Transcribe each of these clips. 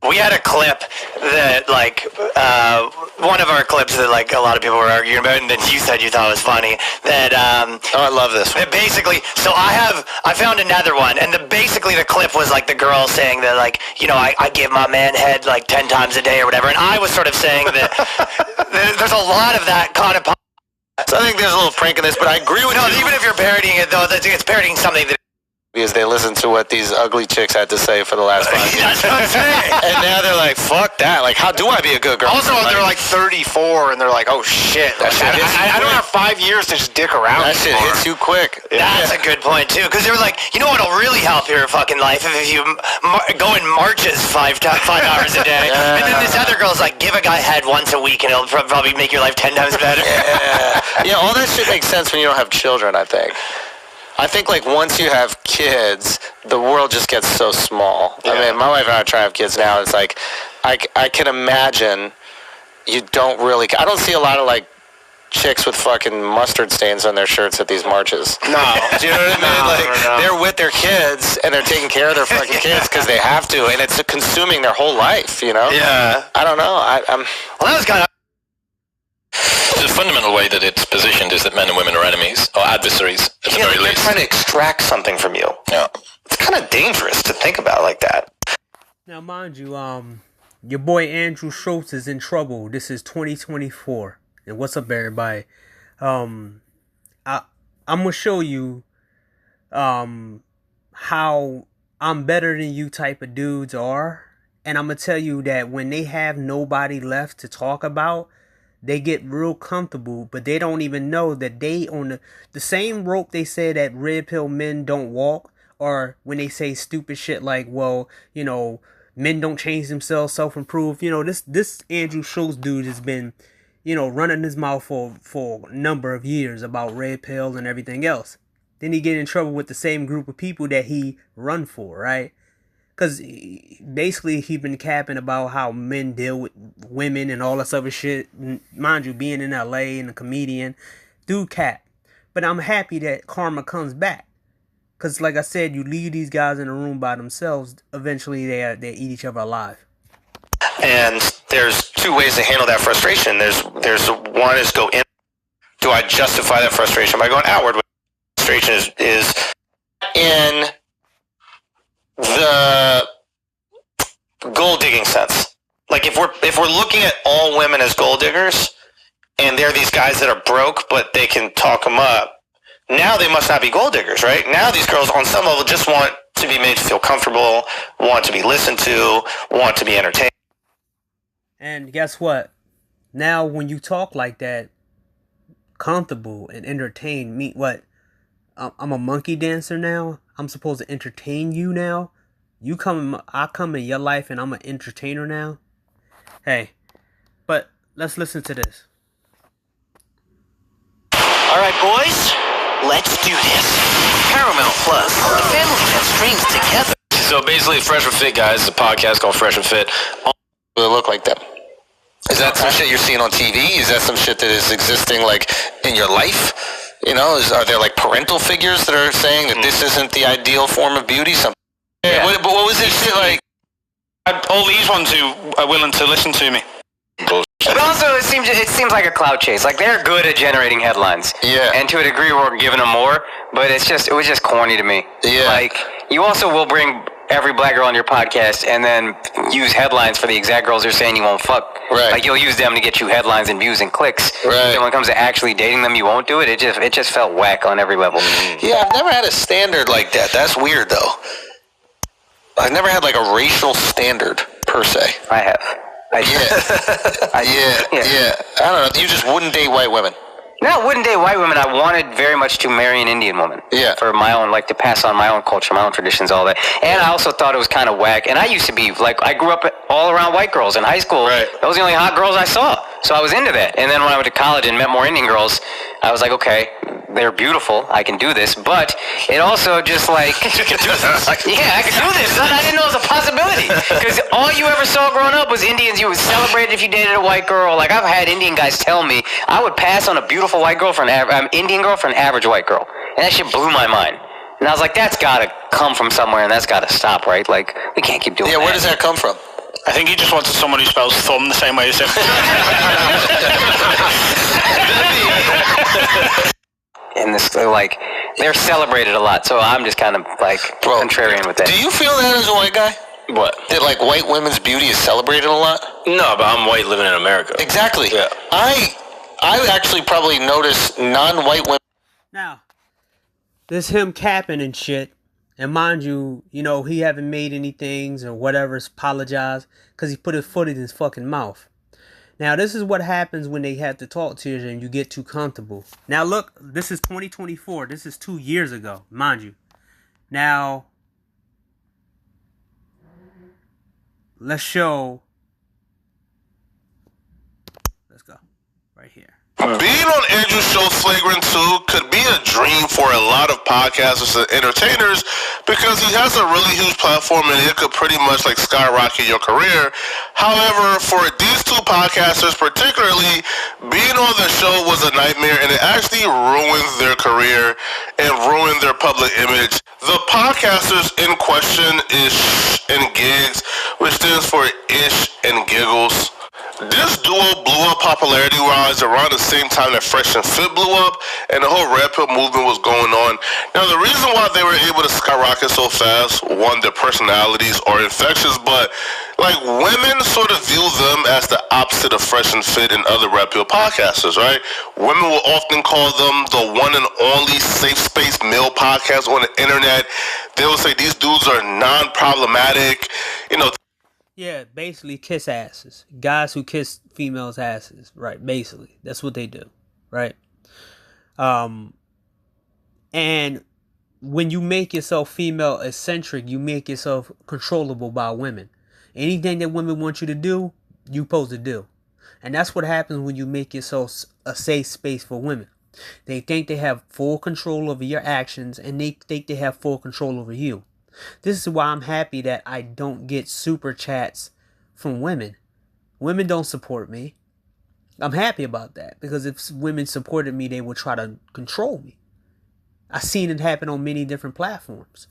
We had a clip that, like, one of our clips that, like, a lot of people were arguing about, and then you said you thought was funny, that, I love this one. that basically, so I found another one, and basically the clip was, like, the girl saying that, like, you know, I give my man head, like, 10 times a day or whatever, and I was sort of saying that there's a lot of that kind of... So I think there's a little prank in this, but I agree with you. Even if you're parodying it, though, it's parodying something that... Because they listened to what these ugly chicks had to say for the last 5 years. That's what I'm saying. And now they're like, fuck that. Like, how do I be a good girl? Also, they're like 34, and they're like, oh, shit. I don't have 5 years to just dick around That shit hits you quick. That's a good point, too. Because they were like, you know what'll really help your fucking life if you go in marches 5 hours a day. And then this other girl's like, give a guy head once a week, and it'll probably make your life 10 times better. Yeah, all that shit makes sense when you don't have children, I think. I think, like, once you have kids, the world just gets so small. Yeah. I mean, my wife and I are trying to have kids now. It's like, I can imagine you don't really... I don't see a lot of, like, chicks with fucking mustard stains on their shirts at these marches. No. Do you know what I mean? No. They're with their kids, and they're taking care of their fucking kids because they have to, and it's consuming their whole life, you know? Yeah. I don't know. Well, that was kind of... The fundamental way that it's positioned is that men and women are enemies, or adversaries, at the very they're least. trying to extract something from you. Yeah. It's kind of dangerous to think about like that. Now, mind you, your boy Andrew Schultz is in trouble. This is 2024. And what's up, everybody? I'm gonna show you how I'm better than you type of dudes are. And I'm gonna tell you that when they have nobody left to talk about, they get real comfortable, but they don't even know that they on the same rope they say that red pill men don't walk, or when they say stupid shit like, well, you know, men don't change themselves, self-improve. You know, this Andrew Schultz dude has been, you know, running his mouth for a number of years about red pill and everything else. Then he get in trouble with the same group of people that he run for, right? Because basically he been capping about how men deal with women and all this other shit. Mind you, being in LA and a comedian, dude cap. But I'm happy that karma comes back. Because like I said, you leave these guys in a room by themselves, eventually they eat each other alive. And there's two ways to handle that frustration. There's one is go in. Do I justify that frustration by going outward? Frustration is in the gold digging sense. Like if we're looking at all women as gold diggers, and they're these guys that are broke, but they can talk them up. Now they must not be gold diggers, right? Now these girls on some level just want to be made to feel comfortable, want to be listened to, want to be entertained. And guess what? Now when you talk like that, comfortable and entertained, me what? I'm a monkey dancer now. I'm supposed to entertain you now. I come in your life and I'm an entertainer now. Hey, but let's listen to this. All right, boys, let's do this. Paramount Plus, the family that streams together. So basically, Fresh and Fit, guys, is a podcast called Fresh and Fit. They look like them. Is that some shit you're seeing on TV? Is that some shit that is existing, like, in your life? You know, are there, like, parental figures that are saying that this isn't the ideal form of beauty? Yeah. What was this shit like? All these ones who are willing to listen to me. But also, it seems like a clout chase. Like, they're good at generating headlines. Yeah. And to a degree, we're giving them more, but it was just corny to me. Yeah. Like, you also will bring every black girl on your podcast and then use headlines for the exact girls you're saying you won't fuck. Right. Like, you'll use them to get you headlines and views and clicks. Right. Then when it comes to actually dating them, you won't do it. It just felt whack on every level. Yeah, I've never had a standard like that. That's weird, though. I've never had, like, a racial standard, per se. I have. Yeah. I don't know. You just wouldn't date white women. No, I wouldn't date white women. I wanted very much to marry an Indian woman. Yeah. For my own, like, to pass on my own culture, my own traditions, all that. And I also thought it was kind of whack. And I used to be, like, I grew up all around white girls in high school. Right. Those were the only hot girls I saw. So I was into that. And then when I went to college and met more Indian girls, I was like, okay, they're beautiful. I can do this. But it also just, like... You can do this. Yeah, I can do this. I didn't know it was a possibility. Because all you ever saw growing up was Indians. You would celebrate if you dated a white girl. Like, I've had Indian guys tell me I would pass on a beautiful white girl for an Indian girl for an average white girl. And that shit blew my mind. And I was like, that's got to come from somewhere, and that's got to stop, right? Like, we can't keep doing that. Yeah, where does that come from? I think he just wanted someone who spells thumb the same way as him. And this, like, they're celebrated a lot, so I'm just kind of, like, contrarian with that. Do you feel that as a white guy? What? That, like, white women's beauty is celebrated a lot? No, but I'm white living in America. Exactly. Yeah. I actually probably notice non-white women. Now, this him capping and shit. And mind you, you know, he haven't made any things or whatever, apologize, because he put his foot in his fucking mouth. Now, this is what happens when they have to talk to you and you get too comfortable. Now, look, this is 2024. This is 2 years ago, mind you. Now, let's go. Right here. Being on Andrew Schultz Flagrant 2 could be a dream for a lot of podcasters and entertainers because he has a really huge platform and it could pretty much like skyrocket your career. However, for these two podcasters particularly, being on the show was a nightmare and it actually ruined their career and ruined their public image. The podcasters in question is Shh and Gigs, which stands for Ish and Giggles. This duo blew up popularity-wise around the same time that Fresh and Fit blew up, and the whole Red Pill movement was going on. Now, the reason why they were able to skyrocket so fast, one, their personalities are infectious, but, like, women sort of view them as the opposite of Fresh and Fit and other Red Pill podcasters, right? Women will often call them the one and only safe space male podcast on the internet. They will say these dudes are non-problematic, you know. Yeah, basically kiss asses. Guys who kiss females' asses. Right, basically. That's what they do. Right? And when you make yourself female eccentric, you make yourself controllable by women. Anything that women want you to do, you're supposed to do. And that's what happens when you make yourself a safe space for women. They think they have full control over your actions, and they think they have full control over you. This is why I'm happy that I don't get super chats from women. Women don't support me. I'm happy about that because if women supported me, they would try to control me. I've seen it happen on many different platforms.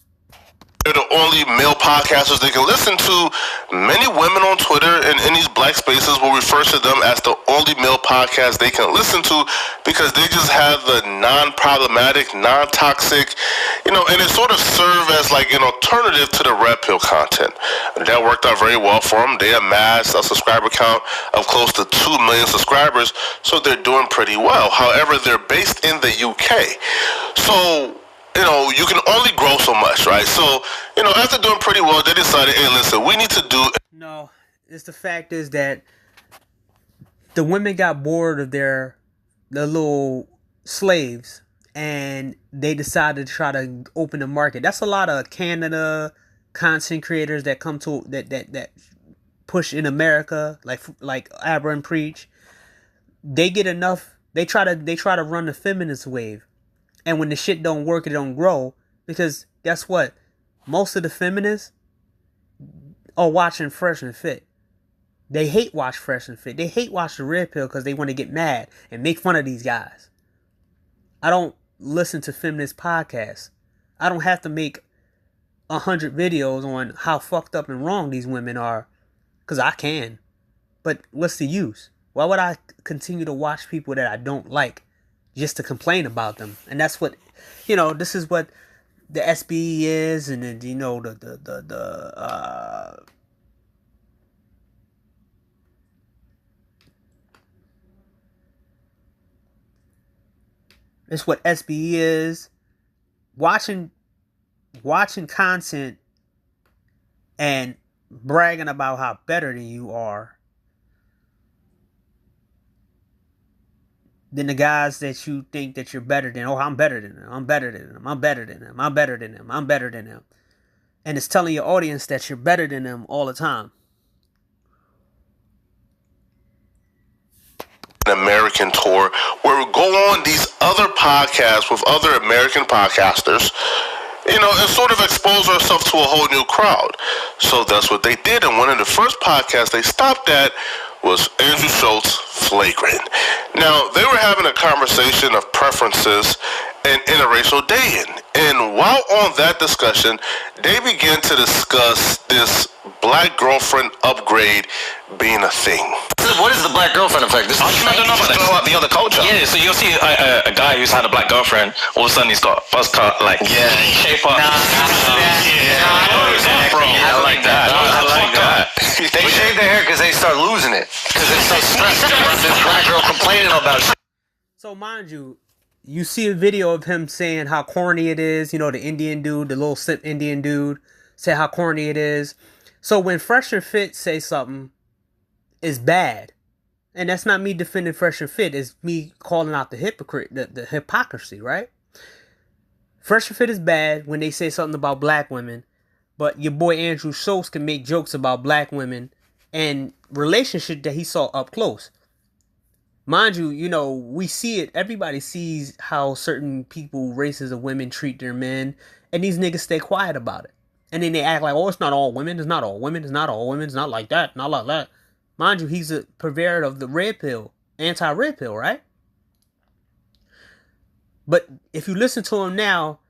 They're the only male podcasters they can listen to. Many women on Twitter and in these black spaces will refer to them as the only male podcast they can listen to because they just have the non-problematic, non-toxic, you know, and it sort of serve as like an alternative to the Red Pill content. That worked out very well for them. They amassed a subscriber count of close to 2 million subscribers, so they're doing pretty well. However, they're based in the UK. So, you know, you can only grow so much, right? So, you know, after doing pretty well, they decided, hey, listen, we need to do... No, it's the fact is that the women got bored of the little slaves, and they decided to try to open the market. That's a lot of Canada content creators that come to that push in America, like Abra and Preach. They get enough. They try to run the feminist wave. And when the shit don't work, it don't grow. Because guess what? Most of the feminists are watching Fresh and Fit. They hate watch Fresh and Fit. They hate watch the Red Pill because they want to get mad and make fun of these guys. I don't listen to feminist podcasts. I don't have to make 100 videos on how fucked up and wrong these women are. Because I can. But what's the use? Why would I continue to watch people that I don't like? Just to complain about them. And that's what, you know, this is what the SBE is, and then, you know, it's what SBE is. Watching content and bragging about how better than you are than the guys that you think that you're better than. Oh, I'm better than them. I'm better than them. I'm better than them. I'm better than them. I'm better than them. And it's telling your audience that you're better than them all the time. An American tour where we go on these other podcasts with other American podcasters, you know, and sort of expose ourselves to a whole new crowd. So that's what they did. And one of the first podcasts they stopped at was Andrew Schultz Flagrant. Now, they were having a conversation of preferences and interracial dating. And while on that discussion, they began to discuss this black girlfriend upgrade being a thing. What is the black girlfriend effect? This is I don't know about that. Blow up the other culture. Yeah, so you'll see a guy who's had a black girlfriend, all of a sudden he's got buzz cut, like, shape up. I like that. I like that. They shave their hair because they start losing it. Because they're so stressed about this black girl complaining about shit. So mind you, you see a video of him saying how corny it is. You know, the Indian dude, the little simp Indian dude, say how corny it is. So when Fresh and Fit say something is bad, and that's not me defending Fresh and Fit, it's me calling out the hypocrite, the hypocrisy, right? Fresh and Fit is bad when they say something about black women, but your boy Andrew Schultz can make jokes about black women and relationship that he saw up close. Mind you, you know, we see it. Everybody sees how certain people, races of women treat their men, and these niggas stay quiet about it. And then they act like, oh, it's not all women. It's not all women. It's not all women. It's not like that. Not like that. Mind you, he's a purveyor of the red pill, anti-red pill, right? But if you listen to him now,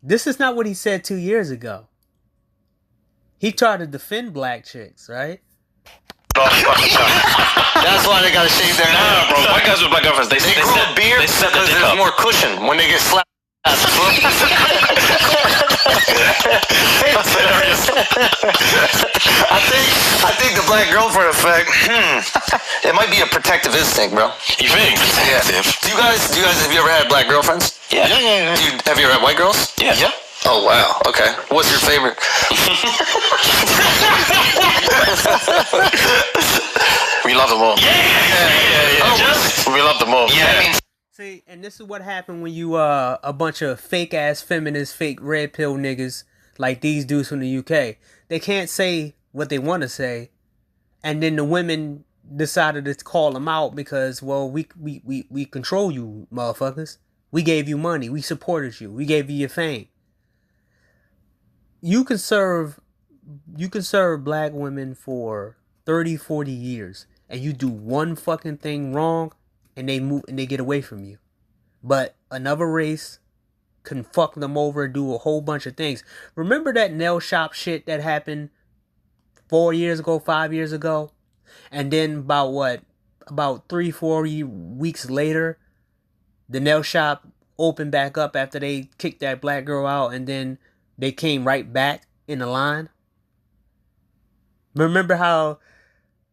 this is not what he said 2 years ago. He tried to defend black chicks, right? That's why they gotta shave their hair. Bro, white guys with black girlfriends, they grow a beard because there's more cushion when they get slapped. That's hilarious. I think the black girlfriend effect. It might be a protective instinct, bro. You think? Yeah. Do you guys have you ever had black girlfriends? Yeah. Have you ever had white girls? Yeah. Oh wow. Okay. What's your favorite? We love them all. Yeah. We love them all. Yeah, I mean, See, and this is what happened when you a bunch of fake ass feminist, fake red pill niggas like these dudes from the UK. They can't say what they want to say, and then the women decided to call them out because, well, we control you, motherfuckers. We gave you money. We supported you. We gave you your fame. You can serve black women for 30, 40 years, and you do one fucking thing wrong, and they move and they get away from you. But another race can fuck them over and do a whole bunch of things. Remember that nail shop shit that happened 4 years ago, 5 years ago? And then about 3-4 weeks later, the nail shop opened back up after they kicked that black girl out, and then they came right back in the line. Remember how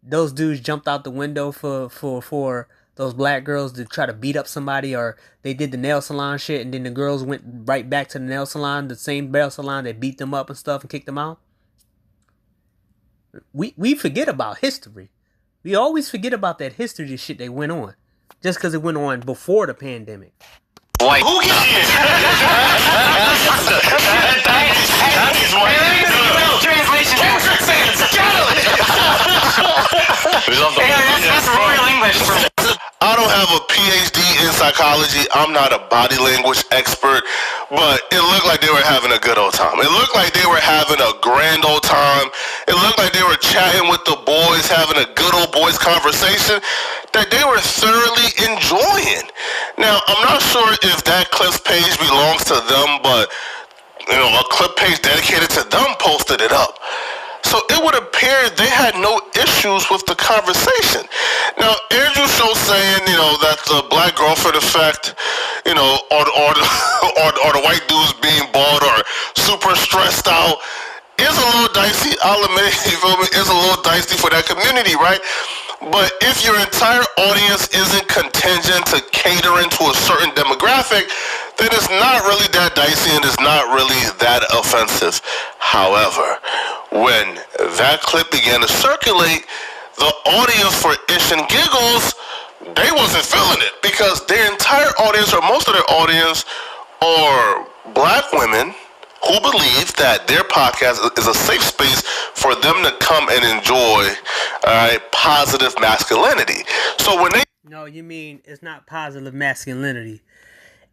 those dudes jumped out the window for those black girls to try to beat up somebody, or they did the nail salon shit, and then the girls went right back to the nail salon, the same nail salon that beat them up and stuff and kicked them out? We forget about history. We always forget about that history shit that went on, just because it went on before the pandemic. white. Who gives a translation. That's royal English. I don't have a PhD in psychology. I'm not a body language expert, but it looked like they were having a good old time. It looked like they were having a grand old time. It looked like they were chatting with the boys, having a good old boys conversation that they were thoroughly enjoying. Now, I'm not sure if that Clips page belongs to them, but a clip page dedicated to them posted it up. So it would appear they had no issues with the conversation. Now, Andrew Schultz saying, that the black girlfriend effect, or the white dudes being bald or super stressed out is a little dicey. I'll admit, you feel me? It's a little dicey for that community, right? But if your entire audience isn't contingent to catering to a certain demographic, then it's not really that dicey and it's not really that offensive. However, when that clip began to circulate, the audience for Ish and Giggles, they wasn't feeling it because their entire audience, or most of their audience, are black women who believe that their podcast is a safe space for them to come and enjoy positive masculinity. So when they... No, you mean it's not positive masculinity.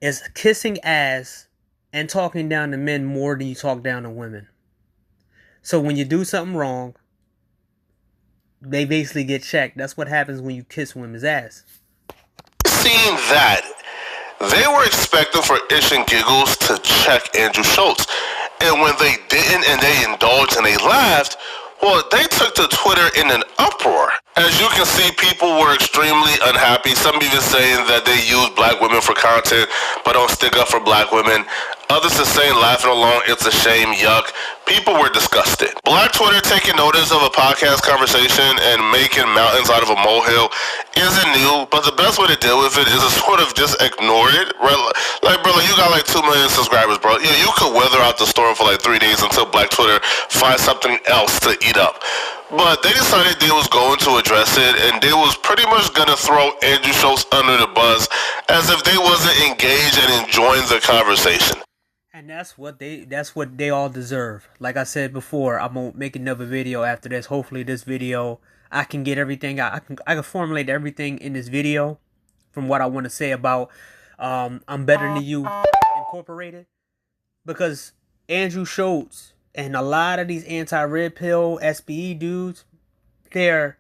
It's kissing ass and talking down to men more than you talk down to women. So when you do something wrong, they basically get checked. That's what happens when you kiss women's ass. Seeing that, they were expecting for Ish and Giggles to check Andrew Schultz. And when they didn't and they indulged and they laughed, well, they took to Twitter in an uproar. As you can see, people were extremely unhappy. Some even saying that they use black women for content, but don't stick up for black women. Others are saying, laughing along, it's a shame, yuck. People were disgusted. Black Twitter taking notice of a podcast conversation and making mountains out of a molehill isn't new, but the best way to deal with it is to sort of just ignore it. Like, bro, you got like 2 million subscribers, bro. You could weather out the storm for like 3 days until Black Twitter finds something else to eat up. But they decided they was going to address it, and they was pretty much going to throw Andrew Schultz under the bus as if they wasn't engaged and enjoying the conversation. And that's what they all deserve. Like I said before, I'm gonna make another video after this. Hopefully this video I can get everything I can formulate everything in this video from what I want to say about I'm Better Than You Incorporated. Because Andrew Schultz and a lot of these anti-red pill SBE dudes, they're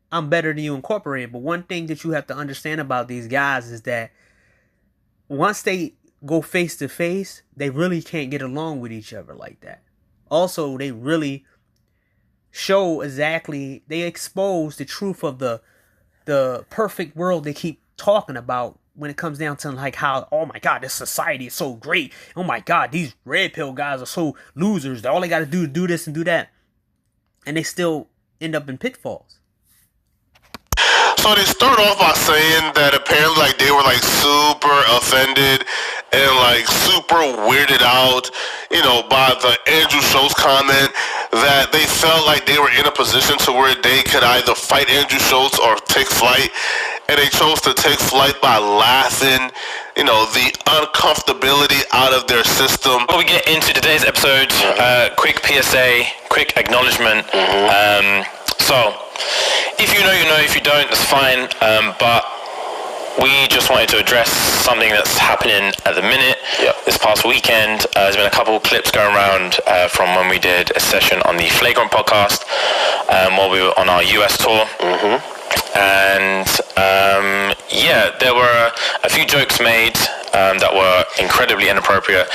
I'm Better Than You Incorporated. But one thing that you have to understand about these guys is that once they go face to face, they really can't get along with each other like that. Also, they really show exactly, they expose the truth of the perfect world they keep talking about when it comes down to like how, oh my God, this society is so great. Oh my God, these red pill guys are so losers. All they got to do is do this and do that. And they still end up in pitfalls. So they start off by saying that apparently like they were like super offended and like super weirded out, you know, by the Andrew Schultz comment, that they felt like they were in a position to where they could either fight Andrew Schultz or take flight, and they chose to take flight by laughing, you know, the uncomfortability out of their system. Before we get into today's episode, quick PSA, quick acknowledgement. So, if you know, you know. If you don't, that's fine. But we just wanted to address something that's happening at the minute. This past weekend, there's been a couple of clips going around from when we did a session on the Flagrant podcast while we were on our US tour. And yeah, there were a few jokes made that were incredibly inappropriate.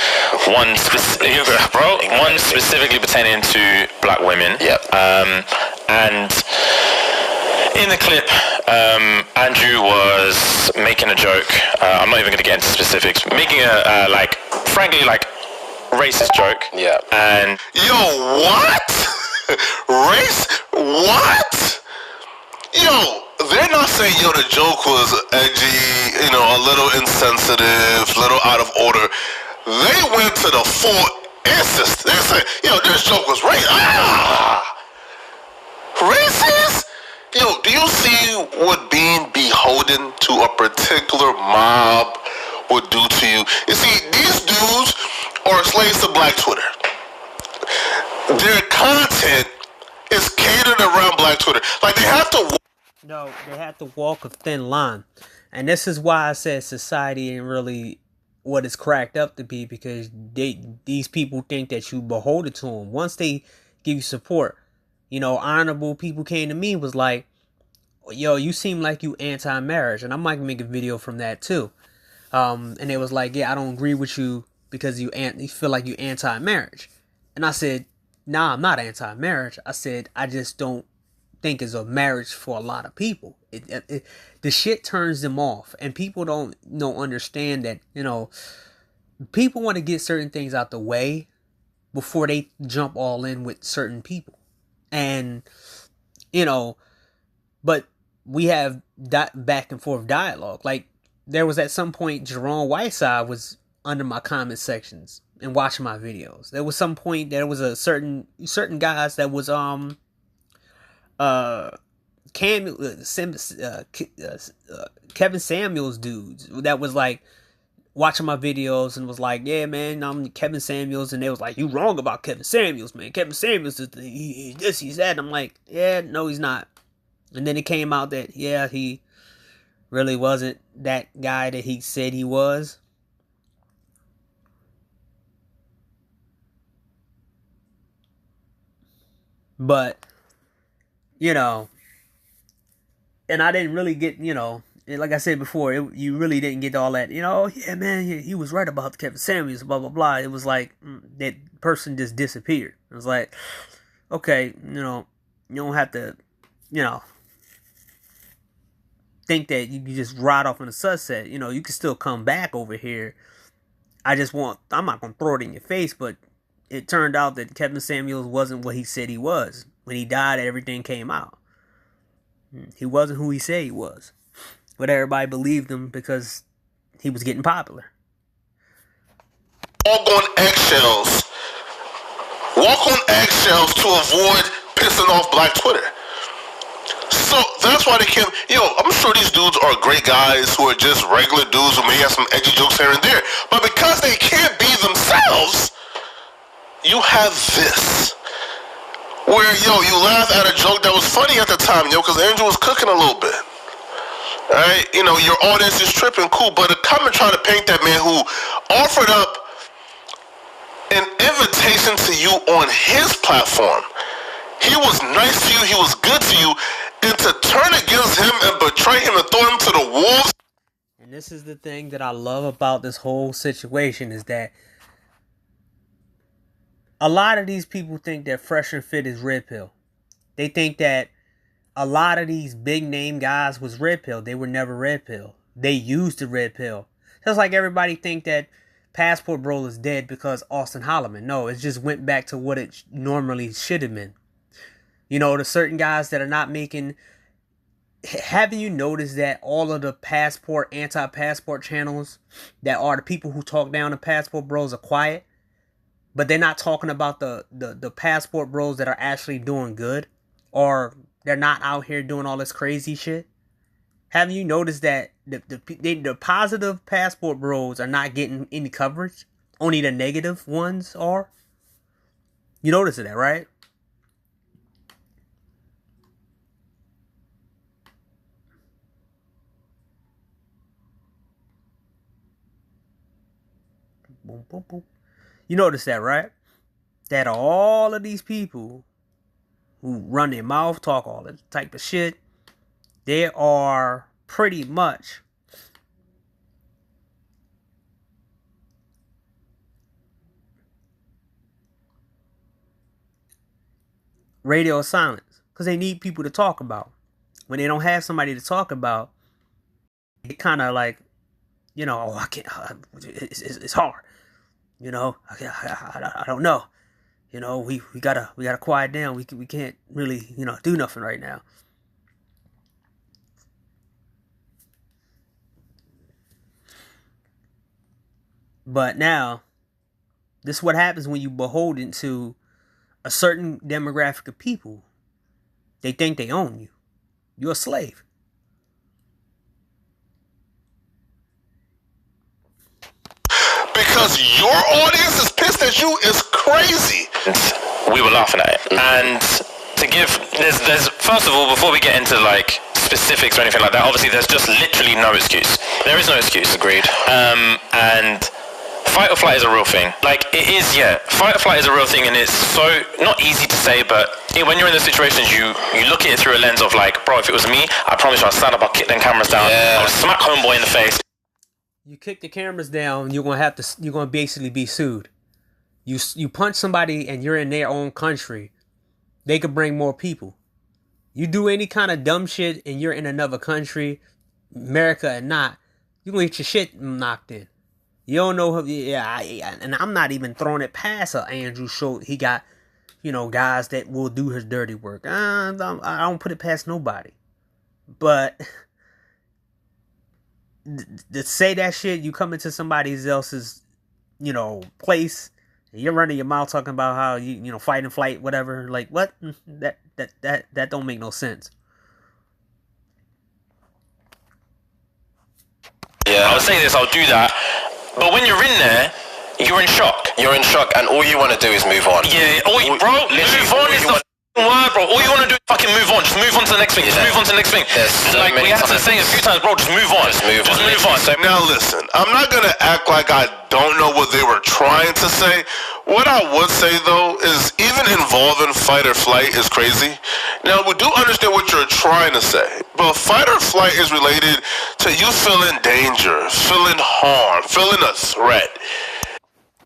One specifically pertaining to black women. And in the clip, Andrew was making a joke. I'm not even going to get into specifics. Making a frankly racist joke. And yo, what? Race? What? Yo, they're not saying, yo, the joke was edgy, you know, a little insensitive, a little out of order. They went to the full insist. They said, yo, this joke was racist. Racist? Yo, do you see what being beholden to a particular mob would do to you? You see, these dudes are slaves to Black Twitter. Their content is catered around Black Twitter. Like, they have to... No, they have to walk a thin line. And this is why I said society ain't really what it's cracked up to be, because these people think that you beholden to them. Once they give you support, you know, honorable people came to me, was like, yo, you seem like you anti-marriage. And I might make a video from that too. And they was like, yeah, I don't agree with you because you feel like you anti-marriage. And I said, nah, I'm not anti-marriage. I said, I just don't think it's a marriage for a lot of people. The shit turns them off, and people don't understand that, you know, people want to get certain things out the way before they jump all in with certain people. And, you know, but we have back and forth dialogue. Like, there was at some point Jerome Whiteside was under my comment sections and watching my videos. There was some point there was a certain guys that was Kevin Samuels dudes that was like watching my videos and was like, yeah, man, I'm Kevin Samuels. And they was like, you wrong about Kevin Samuels, man. Kevin Samuels is he's this, he's that. And I'm like, yeah, no, he's not. And then it came out that, yeah, he really wasn't that guy that he said he was. But, you know, and I didn't really get, you know, like I said before, you really didn't get all that. Yeah, man, he was right about Kevin Samuels, blah blah blah. It was like that person just disappeared. It was like, okay, you don't have to, think that you can just ride off in the sunset. You can still come back over here. I'm not gonna throw it in your face, but it turned out that Kevin Samuels wasn't what he said he was. When he died, everything came out. He wasn't who he said he was. But everybody believed him because he was getting popular. Walk on eggshells. Walk on eggshells to avoid pissing off Black Twitter. So that's why they can't. I'm sure these dudes are great guys who are just regular dudes who may have some edgy jokes here and there. But because they can't be themselves, you have this. Where, you laugh at a joke that was funny at the time, because Andrew was cooking a little bit. Alright? Your audience is tripping, cool. But to come and try to paint that man who offered up an invitation to you on his platform. He was nice to you, he was good to you, and to turn against him and betray him and throw him to the wolves. And this is the thing that I love about this whole situation is that a lot of these people think that Fresh and Fit is Red Pill. They think that a lot of these big name guys was Red Pill. They were never Red Pill. They used the Red Pill. Just like everybody think that Passport Bro is dead because Austin Holloman. No, it just went back to what it normally should have been. The certain guys that are not making... Haven't you noticed that all of the passport, anti-passport channels that are the people who talk down to Passport Bros are quiet? But they're not talking about the Passport Bros that are actually doing good. Or they're not out here doing all this crazy shit. Haven't you noticed that the positive Passport Bros are not getting any coverage? Only the negative ones are? You notice that, right? Boom, boom, boom. You notice that, right? That all of these people who run their mouth, talk all that type of shit, they are pretty much radio silence because they need people to talk about. When they don't have somebody to talk about, it kind of like, I can't. It's hard. I don't know. We gotta quiet down. We can't really do nothing right now. But now, this is what happens when you beholden to a certain demographic of people. They think they own you. You're a slave. Because your audience is pissed at you is crazy. We were laughing at it. And to give, there's first of all, before we get into like specifics or anything like that, obviously there's just literally no excuse. There is no excuse. Agreed. And fight or flight is a real thing. Like, it is, yeah. Fight or flight is a real thing, and it's so not easy to say, but when you're in those situations, you look at it through a lens of like, bro, if it was me, I promise you I'd stand up, I'll kick them cameras down, I'll smack homeboy in the face. You kick the cameras down, you're gonna basically be sued. You punch somebody and you're in their own country, they could bring more people. You do any kind of dumb shit and you're in another country, America or not, you gonna get your shit knocked in. You don't know who, and I'm not even throwing it past Andrew Schultz. He got, guys that will do his dirty work. I don't put it past nobody. But to say that shit, you come into somebody else's, place, and you're running your mouth talking about how you fight and flight, whatever. Like, what? That don't make no sense. Yeah, I'll say this, I'll do that. But when you're in there, you're in shock. You're in shock, and all you want to do is move on. Yeah, move on is the word, bro. All you want to do is fucking move on. Just move on to the next thing. Just move on to the next thing. So like, we had to say a few times, bro, just move on. Just move on. Now listen, I'm not going to act like I don't know what they were trying to say. What I would say, though, is even involving fight or flight is crazy. Now, we do understand what you're trying to say, but fight or flight is related to to you feeling danger, feeling harm, feeling a threat.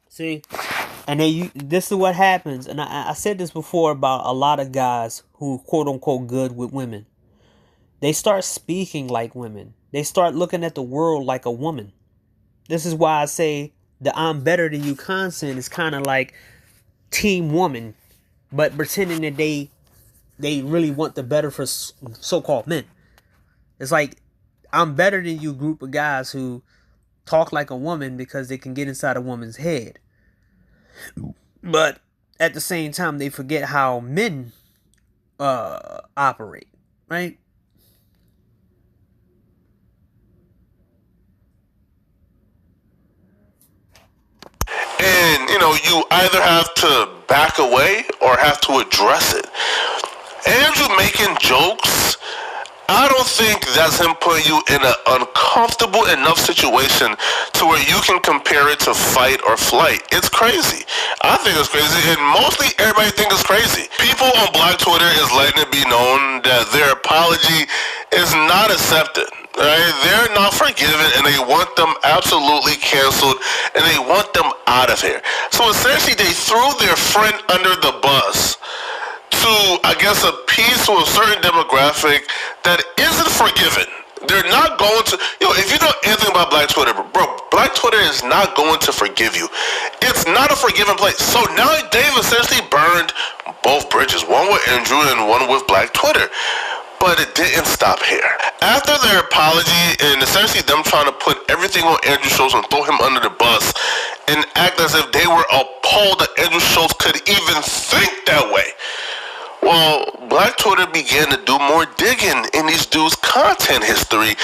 See, and then this is what happens, and I said this before about a lot of guys who quote unquote good with women. They start speaking like women. They start looking at the world like a woman. This is why I say the "I'm better than you" concept is kind of like Team Woman, but pretending that they really want the better for so-called men. It's like "I'm better than you" group of guys who talk like a woman because they can get inside a woman's head. But at the same time, they forget how men operate, right? And, you either have to back away or have to address it. Andrew making jokes, I don't think that's him putting you in an uncomfortable enough situation to where you can compare it to fight or flight. It's crazy. I think it's crazy, and mostly everybody thinks it's crazy. People on Black Twitter is letting it be known that their apology is not accepted. Right? They're not forgiven, and they want them absolutely canceled, and they want them out of here. So essentially, they threw their friend under the bus to, I guess, appease to a certain demographic that isn't forgiven. They're not going to, if you know anything about Black Twitter, bro, Black Twitter is not going to forgive you. It's not a forgiving place. So now they've essentially burned both bridges, one with Andrew and one with Black Twitter. But it didn't stop here. After their apology and essentially them trying to put everything on Andrew Schulz and throw him under the bus and act as if they were appalled that Andrew Schulz could even think that way. Well, Black Twitter began to do more digging in these dudes' content history,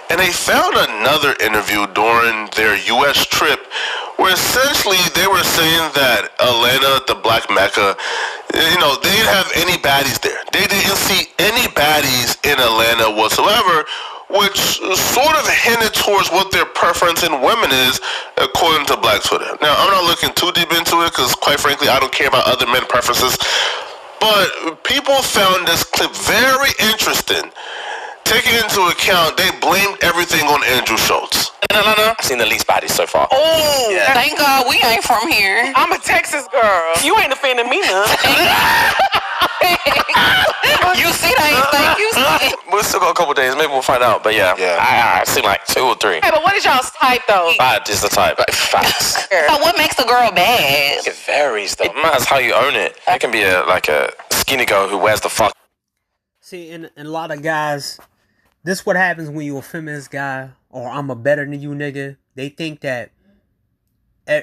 and they found another interview during their U.S. trip where essentially they were saying that Atlanta, the Black Mecca, they didn't have any baddies there. They didn't see any baddies in Atlanta whatsoever, which sort of hinted towards what their preference in women is, according to Black Twitter. Now, I'm not looking too deep into it because, quite frankly, I don't care about other men preferences. But people found this clip very interesting. Taking into account, they blamed everything on Andrew Schulz. No. I've seen the least bodies so far. Oh, yeah. Thank God we ain't from here. I'm a Texas girl. You ain't offending me none. You see that? Thank you. We've still got a couple days. Maybe we'll find out. But yeah. I've seen like 2 or 3. Hey, but what is y'all's type though? Bad is the type. Like, facts. So what makes a girl bad? It varies though. It matters how you own it. It can be a skinny girl who wears the fuck. See, and a lot of guys, this is what happens when you're a feminist guy or I'm a better than you nigga. They think that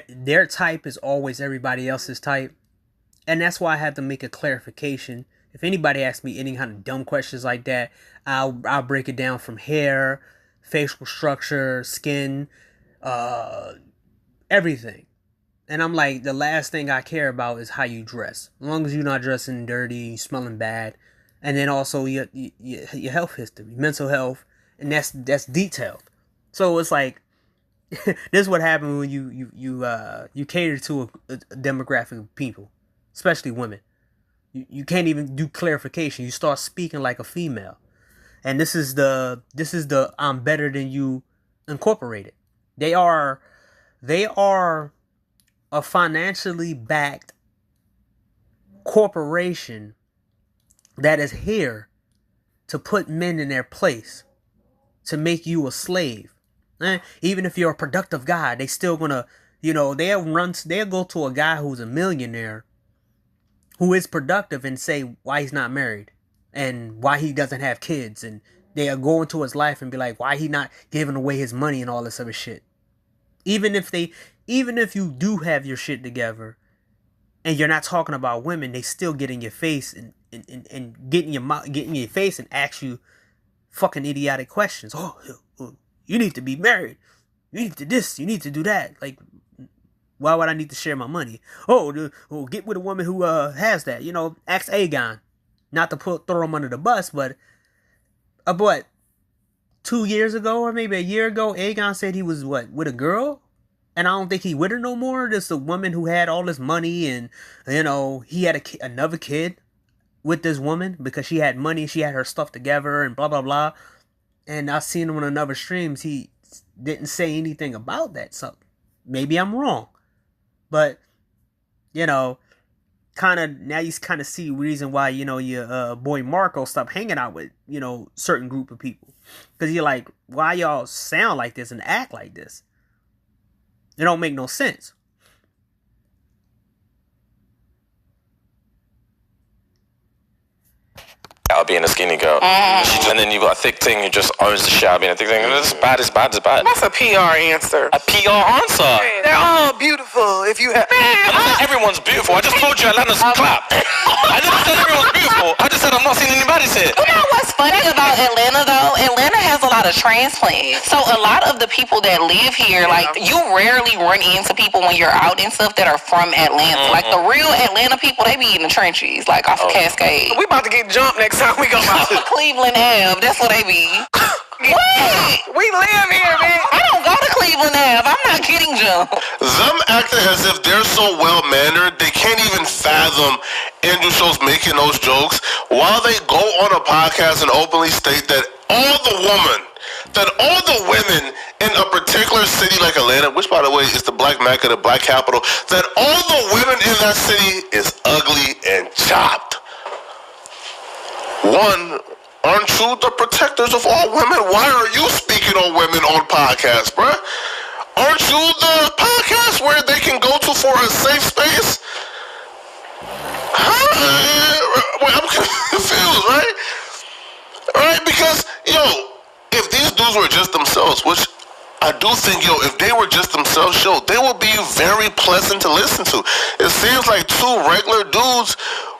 their type is always everybody else's type. And that's why I had to make a clarification. If anybody asks me any kind of dumb questions like that, I'll break it down from hair, facial structure, skin, everything. And I'm like, the last thing I care about is how you dress. As long as you're not dressing dirty, smelling bad. And then also your health history, mental health, and that's detailed. So it's like, this is what happens when you cater to a demographic of people, especially women. You can't even do clarification. You start speaking like a female, and this is the I'm better than you incorporated. They are a financially backed corporation that is here to put men in their place, to make you a slave. Even if you're a productive guy, they still gonna, they'll go to a guy who's a millionaire, who is productive, and say why he's not married and why he doesn't have kids, and they'll go into his life and be like, why he not giving away his money and all this other shit. Even if you do have your shit together and you're not talking about women, they still get in your face and get in your face and ask you fucking idiotic questions. Oh, you need to be married. You need to this. You need to do that. Like, why would I need to share my money? Get with a woman who has that. Ask Aegon. Not to throw him under the bus, but 2 years ago or maybe a year ago, Aegon said he was with a girl, and I don't think he with her no more. Just a woman who had all this money, and he had another kid with this woman because she had money, she had her stuff together, and blah blah blah. And I seen him on another streams. He didn't say anything about that. So maybe I'm wrong. But, kind of now you kind of see reason why, your boy Marco stopped hanging out with, certain group of people. Because you're like, why y'all sound like this and act like this? It don't make no sense. Out being a skinny girl, and then you got a thick thing who just owns the shit out being a thick thing. And it's bad, it's bad, it's bad. That's a PR answer. A PR answer. They're all beautiful. If you have, Everyone's beautiful. I just told you Atlanta's clap. I never said everyone's beautiful. I just said I'm not seeing anybody say it. You know what's funny about Atlanta though? Atlanta has a lot of transplants. So a lot of the people that live here, like you rarely run into people when you're out and stuff that are from Atlanta. Like the real Atlanta people, they be in the trenches, like off of Cascade. we about to get jumped next time we go out. Cleveland Ave, that's what they be. What? We live here, man. I don't go to Cleveland Ave. I'm not getting jumped. Them acting as if they're so well-mannered, they can't even fathom Andrew Schultz making those jokes while they go on a podcast and openly state that all the women in a particular city like Atlanta, which by the way is the black Mecca, the black capital, that all the women in that city is ugly and chopped. One, aren't you the protectors of all women? Why are you speaking on women on podcasts, bruh? Aren't you the podcast where they can go to for a safe space? Wait, I'm confused, right? Right? Because, if these dudes were just themselves, which I do think, if they were just themselves, they would be very pleasant to listen to. It seems like two regular dudes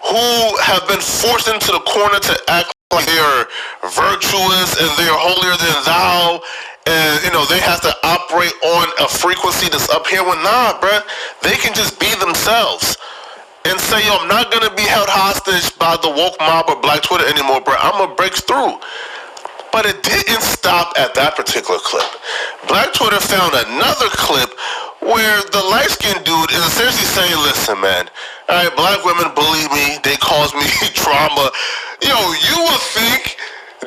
who have been forced into the corner to act like they're virtuous and they're holier than thou, and they have to operate on a frequency that's up here. Well, nah, bruh, they can just be themselves and say, I'm not gonna be held hostage by the woke mob or Black Twitter anymore, bruh. I'm gonna break through. But it didn't stop at that particular clip. Black Twitter found another clip where the light-skinned dude is essentially saying, listen, man, all right, black women bully me, they cause me trauma. You would think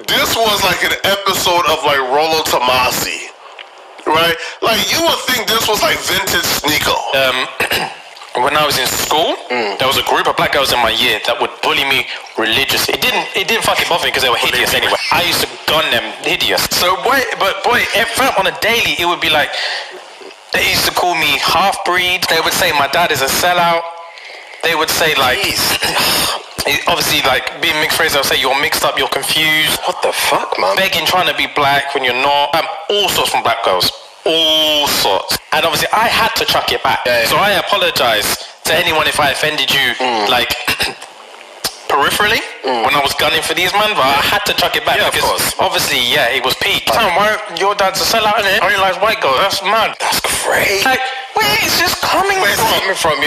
this was like an episode of like Rollo Tomasi, right? Like you would think this was like vintage Sneeko. When I was in school, there was a group of black girls in my year that would bully me religiously. It didn't fucking bother me because they were hideous anyway. I used to gun them hideous. So boy, on a daily, it would be like, they used to call me half-breed. They would say my dad is a sellout. They would say like, obviously like being mixed race, they'll say you're mixed up, you're confused. What the fuck, man? Begging, trying to be black when you're not. All sorts from black girls. All sorts. And obviously I had to chuck it back. So I apologize to anyone if I offended you, like peripherally, when I was gunning for these men, but I had to chuck it back because obviously, it was peak. Why your dad's a sellout, innit? Only likes white girls. That's mad. That's crazy. Like, where is this coming from?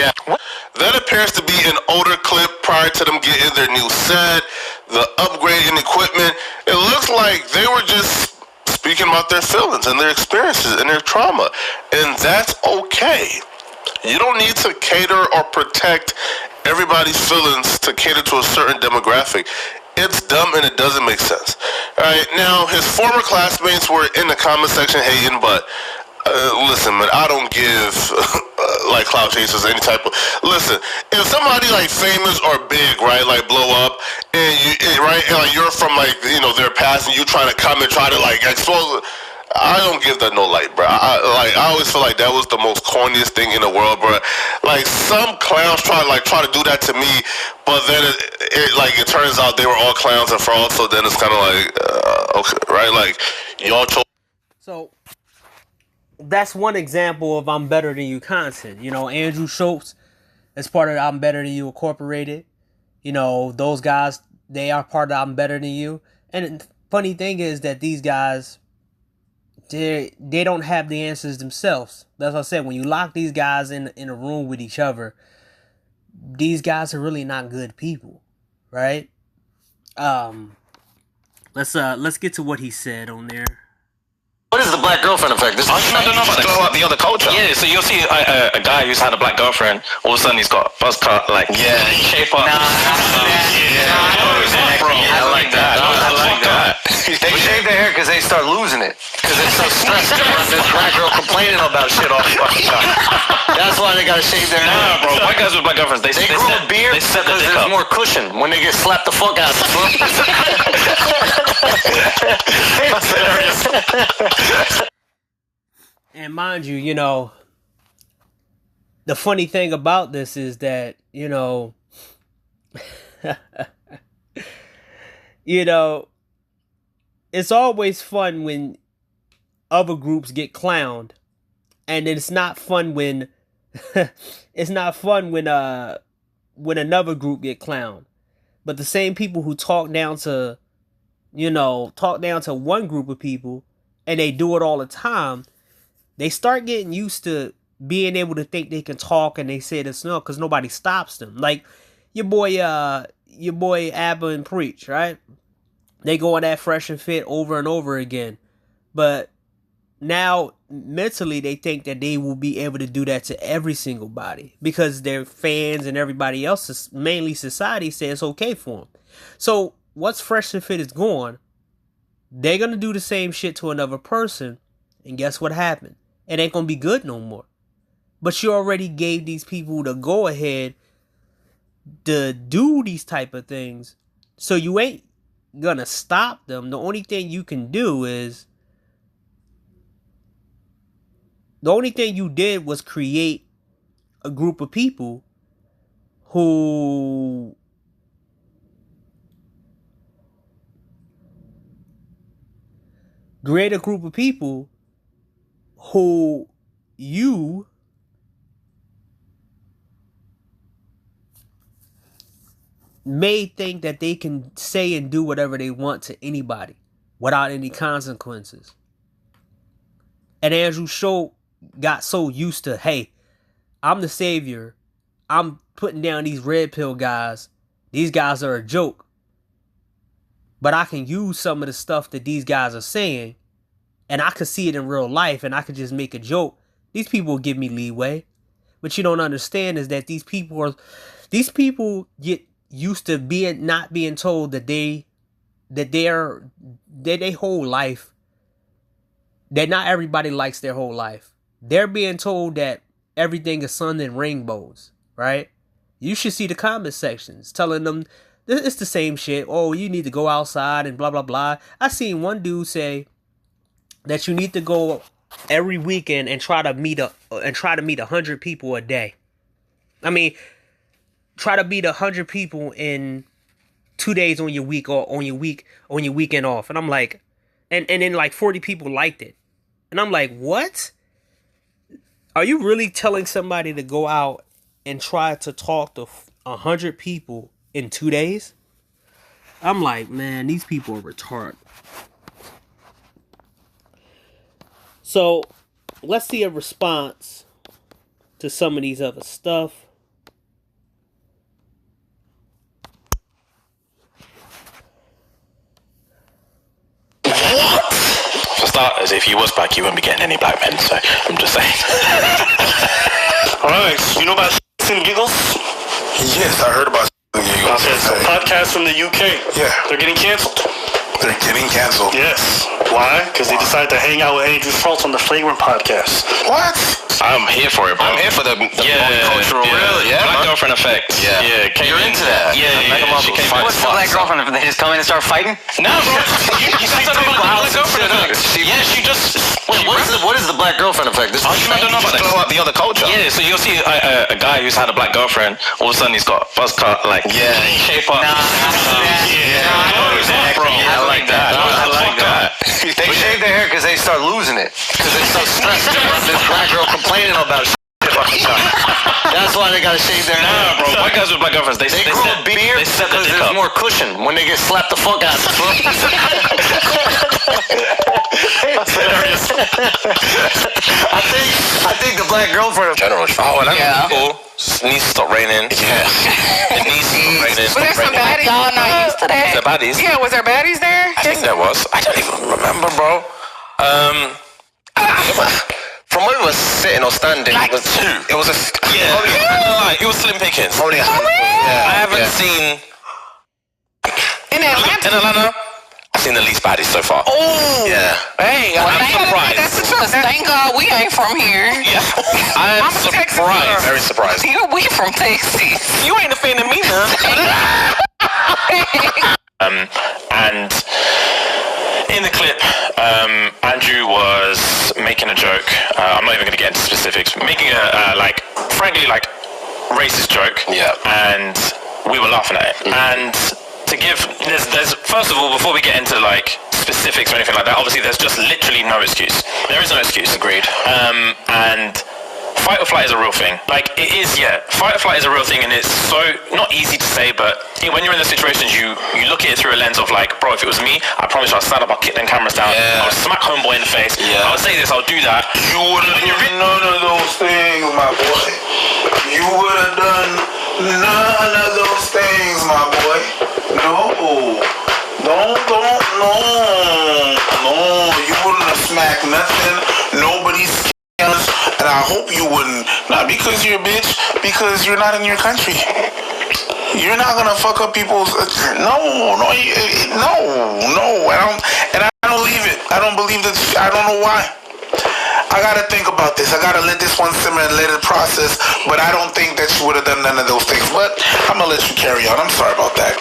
That appears to be an older clip prior to them getting their new set, the upgrade in equipment. It looks like they were just speaking about their feelings and their experiences and their trauma. And that's okay. You don't need to cater or protect everybody's feelings to cater to a certain demographic. It's dumb and it doesn't make sense. All right, now his former classmates were in the comment section hating, but listen, man, I don't give like clout chasers any type of. Listen, if somebody like famous or big, right, like blow up, and and you're from like their past, and you trying to come and try to like expose. I don't give that no light, bro. I always feel like that was the most corniest thing in the world, bro. Like some clowns try to do that to me, but then it turns out they were all clowns and frauds. So then it's kind of like okay, right? Like y'all chose. So that's one example of I'm better than you content. Andrew Schultz is part of I'm Better Than You Incorporated. Those guys, they are part of I'm Better Than You. And the funny thing is that these guys, they don't have the answers themselves. That's what I said. When you lock these guys in a room with each other, these guys are really not good people, right? Let's get to what he said on there. What is the black girlfriend effect? This is I don't know about the other culture. Yeah, so you'll see a guy who's had a black girlfriend, all of a sudden he's got a buzz cut, like, shape up. I like that. I like that. They shave their hair because they start losing it. Because they're so stressed about this black girl complaining about shit all the fucking time. That's why they gotta shave their hair. Nah, bro. White guys with black girlfriends, they grow a beard because there's more cushion when they get slapped the fuck out. And mind you, you know, the funny thing about this is that, you know, you know, it's always fun when other groups get clowned, and it's not fun when it's not fun when another group get clowned. But the same people who talk down to one group of people, and they do it all the time, they start getting used to being able to think they can talk, and they say this no because nobody stops them. Like your boy Abba and Preach, right? They go on that Fresh and Fit over and over again. But now mentally they think that they will be able to do that to every single body because their fans and everybody else, mainly society, says it's okay for them. So once Fresh and Fit is gone, they're going to do the same shit to another person. And guess what happened? It ain't going to be good no more. But you already gave these people the go ahead to do these type of things. So you ain't gonna stop them. The only thing you can do is, the only thing you did was create a group of people who you may think that they can say and do whatever they want to anybody without any consequences. And Andrew Schultz got so used to, hey, I'm the savior. I'm putting down these red pill guys. These guys are a joke. But I can use some of the stuff that these guys are saying, and I could see it in real life, and I could just make a joke. These people will give me leeway. What you don't understand is that these people get used to not being told that their whole life, that not everybody likes their whole life. They're being told that everything is sun and rainbows, right? You should see the comment sections telling them it's the same shit. Oh, you need to go outside and blah blah blah. I seen one dude say that you need to go every weekend and try to meet 100 people a day. I mean, try to beat 100 people in 2 days on your week or on your weekend off. And I'm like, and then like 40 people liked it. And I'm like, what? Are you really telling somebody to go out and try to talk to 100 people in 2 days? I'm like, man, these people are retarded. So let's see a response to some of these other stuff. For starters, if he was black, you wouldn't be getting any black men, so I'm just saying. Alright, you know about Shits and Giggles? Yes, I heard about Shits and Giggles. It's a podcast from the UK. Yeah. They're getting canceled. They're getting canceled. Yes. Why? Because they decided to hang out with Andrew Schultz on the Flagrant podcast. What? I'm here for it, bro. I'm here for the multicultural. Really? Yeah. Black girlfriend effect. Yeah. You're into that. She came in. What's the black girlfriend? They just come in and start fighting? No, bro. You said something about the black girlfriend effect. She just. What is the black girlfriend effect? You don't know about that? Blow up the other culture. Yeah, so you'll see a guy who's had a black girlfriend. All of a sudden, he's got buzz cut, like shape up. I like that. I like that. They shave their hair because they start losing it. Because they're so stressed about this black girl complaining about shit. That's why they gotta shave their hair. Nah, bro. White guys with black girlfriends, they grow a beard because there's more cushion when they get slapped the fuck out. I think the black girlfriend general. Oh, and that's cool. It needs to stop raining. Yeah. It needs to stop raining. Was there some baddies? Y'all not used to that? Was there baddies? Yeah, was there baddies there? I think there was. I don't even remember, bro. from where we was sitting or standing, Like it was two. It was a It was Slim Pickens. only a handful. I haven't seen In Atlanta? in Atlanta. I've seen the least baddies so far. Oh. Yeah. Hey, I'm thank- surprised. That's the truth. Thank God we ain't from here. Yeah. I'm I'm a Texas girl. surprised. Very surprised. We from Texas. You ain't offending me, none. And in the clip, Andrew was making a joke. I'm not even going to get into specifics. Making a frankly racist joke. Yeah. And we were laughing at it. And to give there's first of all, before we get into like specifics or anything like that, obviously there's just literally no excuse. There is no excuse. Agreed. And fight or flight is a real thing. Like, it is, yeah. Fight or flight is a real thing, and it's so not easy to say, but when you're in the situations, you look at it through a lens of like, bro, if it was me, I promise you I'll stand up, I'll kick them cameras down, Yeah. I'll smack homeboy in the face, Yeah. I'll say this, I'll do that. You would have done none of those things, my boy. You would have done none of those things, my boy. No. You wouldn't have smacked nothing. Nobody's scammers. And I hope you wouldn't. Not because you're a bitch, because you're not in your country. You're not gonna fuck up people's. No. I don't believe it. I don't believe that. I don't know why. I gotta think about this. I gotta let this one simmer and let it process. But I don't think that you would have done none of those things. But I'm gonna let you carry on. I'm sorry about that.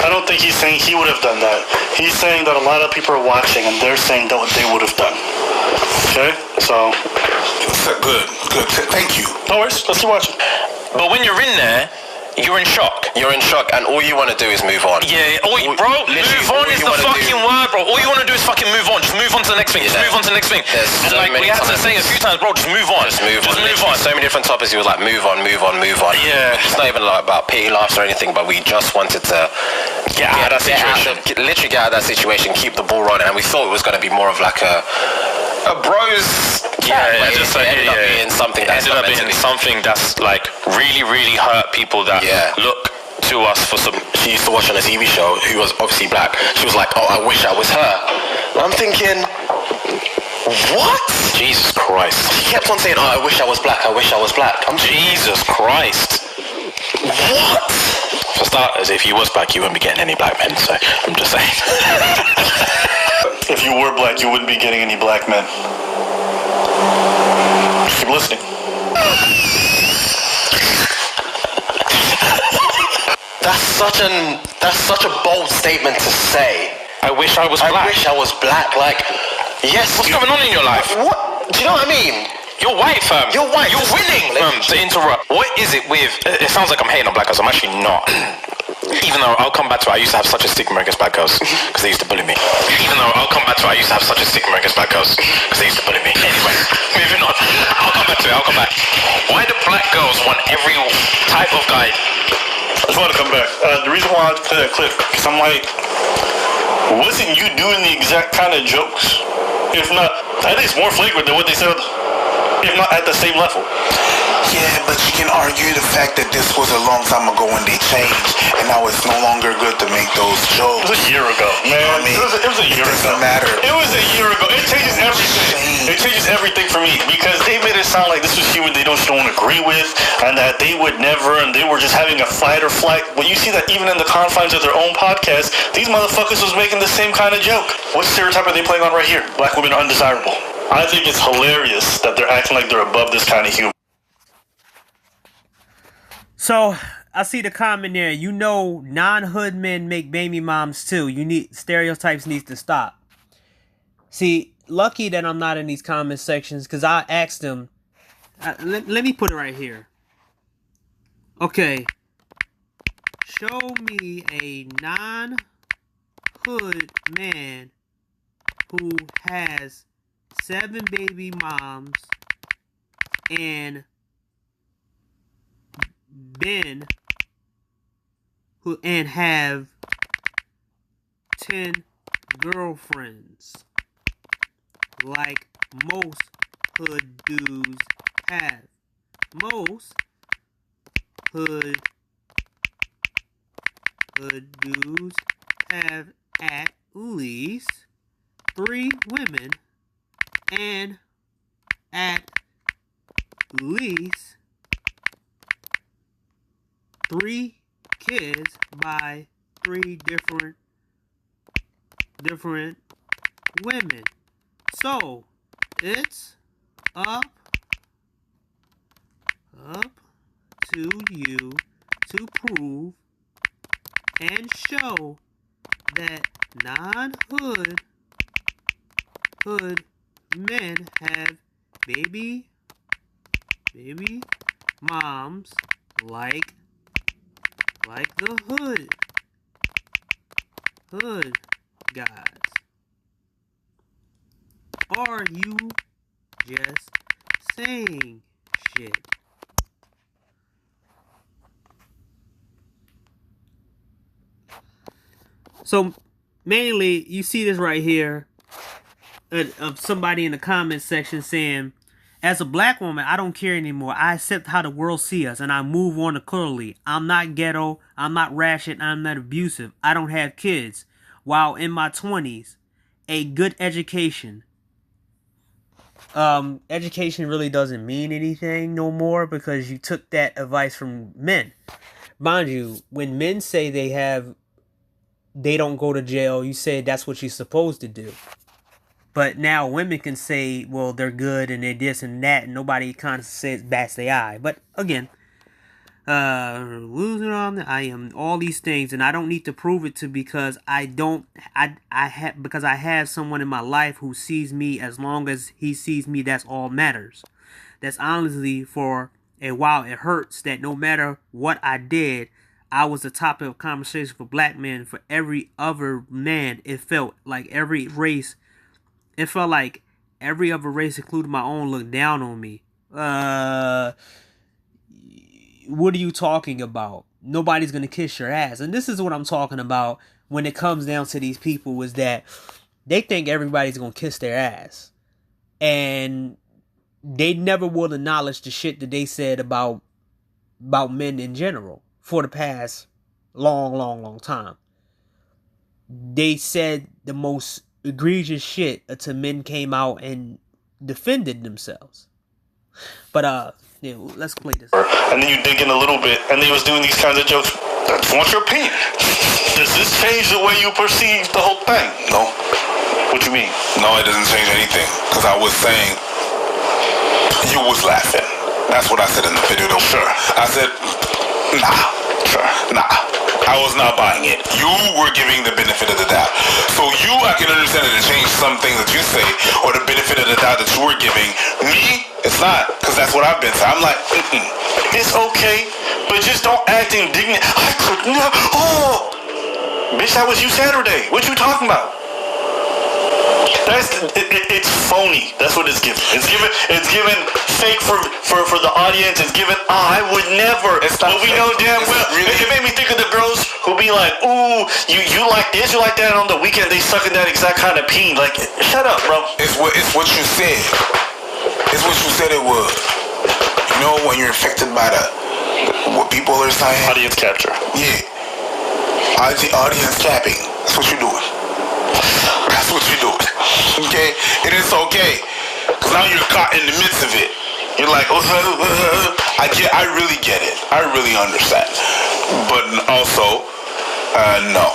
I don't think he's saying he would have done that. He's saying that a lot of people are watching and they're saying that what they would have done. Okay? So. Good. Thank you. No worries. Let's keep watching. But when you're in there, you're in shock. You're in shock, and all you want to do is move on. Yeah, bro, move all on is you the wanna fucking do- word, bro. All you want to do is fucking move on. Just move on to the next thing. Just Yeah. move on to the next thing. There's And so like, we many had to times. say a few times, bro, just move on. Just move on. Just move on. So many different topics. He was like, move on. Yeah. It's not even like about pity laughs or anything, but we just wanted to Get out of that situation. literally get out of that situation, keep the ball rolling, and we thought it was going to be more of like a bros. Yeah, but just it ended up being something it that's ended not up meant to being be. something that's like really, really hurt people that Yeah. look to us for some. She used to watch on a TV show who was obviously black. She was like, oh, I wish I was her. And I'm thinking, what? Jesus Christ. She kept on saying, oh, I wish I was black. I'm Jesus Christ. what? For starters, if you was black, you wouldn't be getting any black men, so I'm just saying. If you were black, you wouldn't be getting any black men. Just keep listening. That's such a bold statement to say. I wish I was I black. wish I was black. Like, yes. What's going on in your life? What? Do you know what I mean? You're white, fam. You're white. You're winning, fam. To interrupt. What is it with... It sounds like I'm hating on black girls. I'm actually not. Even though I'll come back to it, I used to have such a stigma against black girls because they used to bully me. Even though I'll come back to it, I used to have such a stigma against black girls because they used to bully me. Anyway, moving on. I'll come back to it. Why do black girls want every type of guy? I just want to come back. The reason why I had to play that clip, because I'm like, wasn't you doing the exact kind of jokes? If not, I think it's more flagrant than what they said, if not at the same level. Yeah, but you can argue the fact that this was a long time ago when they changed, and now it's no longer good to make those jokes. It was a year ago, man. I mean, it was a year it ago. doesn't matter. It was a year ago. It changes everything. It changes everything for me because they made it sound like this was human they don't agree with, and that they would never, and they were just having a fight or flight. But you see that even in the confines of their own podcast, these motherfuckers was making the same kind of joke. What stereotype are they playing on right here? Black women are undesirable. I think it's hilarious that they're acting like they're above this kind of humor. So I see the comment there. You know, non-hood men make baby moms too. Stereotypes needs to stop. See, lucky that I'm not in these comment sections because I asked them. Let me put it right here. Okay. Show me a non-hood man who has 7 baby moms and have 10 girlfriends like most hood dudes have. Most hood dudes have at least 3 women and at least 3 kids by 3 different different women. So it's up to you to prove and show that non-hood men have baby moms like the hood guys. Are you just saying shit? So mainly you see this right here of somebody in the comments section saying, as a black woman, I don't care anymore. I accept how the world sees us and I move on accordingly. I'm not ghetto, I'm not ratchet, I'm not abusive. I don't have kids. While in my 20s, a good education. Education really doesn't mean anything no more because you took that advice from men. Mind you, when men say they don't go to jail, you say that's what you're supposed to do. But now women can say, well, they're good and they're this and that, and nobody kind of says bats their eye. But again, losing on I am all these things, and I don't need to prove it to because because I have someone in my life who sees me. As long as he sees me, that's all matters. That's honestly, for a while it hurts that no matter what I did, I was the topic of conversation for black men. For every other man, it felt like every race. It felt like every other race, including my own, looked down on me. What are you talking about? Nobody's gonna kiss your ass. And this is what I'm talking about when it comes down to these people, is that they think everybody's gonna kiss their ass. And they never will acknowledge the shit that they said about men in general for the past long time. They said the most egregious shit until men came out and defended themselves. But yeah, let's play this. And then you dig in a little bit, and they was doing these kinds of jokes. What's your opinion? Does this change the way you perceive the whole thing? No. What you mean? No, it doesn't change anything. Because I was saying, you was laughing. That's what I said in the video. Sure. I said, nah. Sure. Nah. I was not buying it. You were giving the benefit of the doubt. So I can understand it to change some things that you say, or the benefit of the doubt that you were giving. Me, it's not, because that's what I've been saying. I'm like, It's okay, but just don't act indignant. I could not. Oh, bitch, that was you Saturday. What you talking about? It's phony. That's what it's given. It's given fake for the audience. It's given, I would never. It's not. But we know damn well. Really, it made me think of the girls who be like, ooh, you like this, you like that, and on the weekend they sucking that exact kind of peen. Like, shut up, bro. It's what you said. It's what you said it was. You know, when you're affected by what people are saying. Audience capture. Yeah. Audience capping. That's what you're doing. That's what you're doing. Okay? It is okay. Because now you're caught in the midst of it. You're like, I really get it. I really understand. But also, no.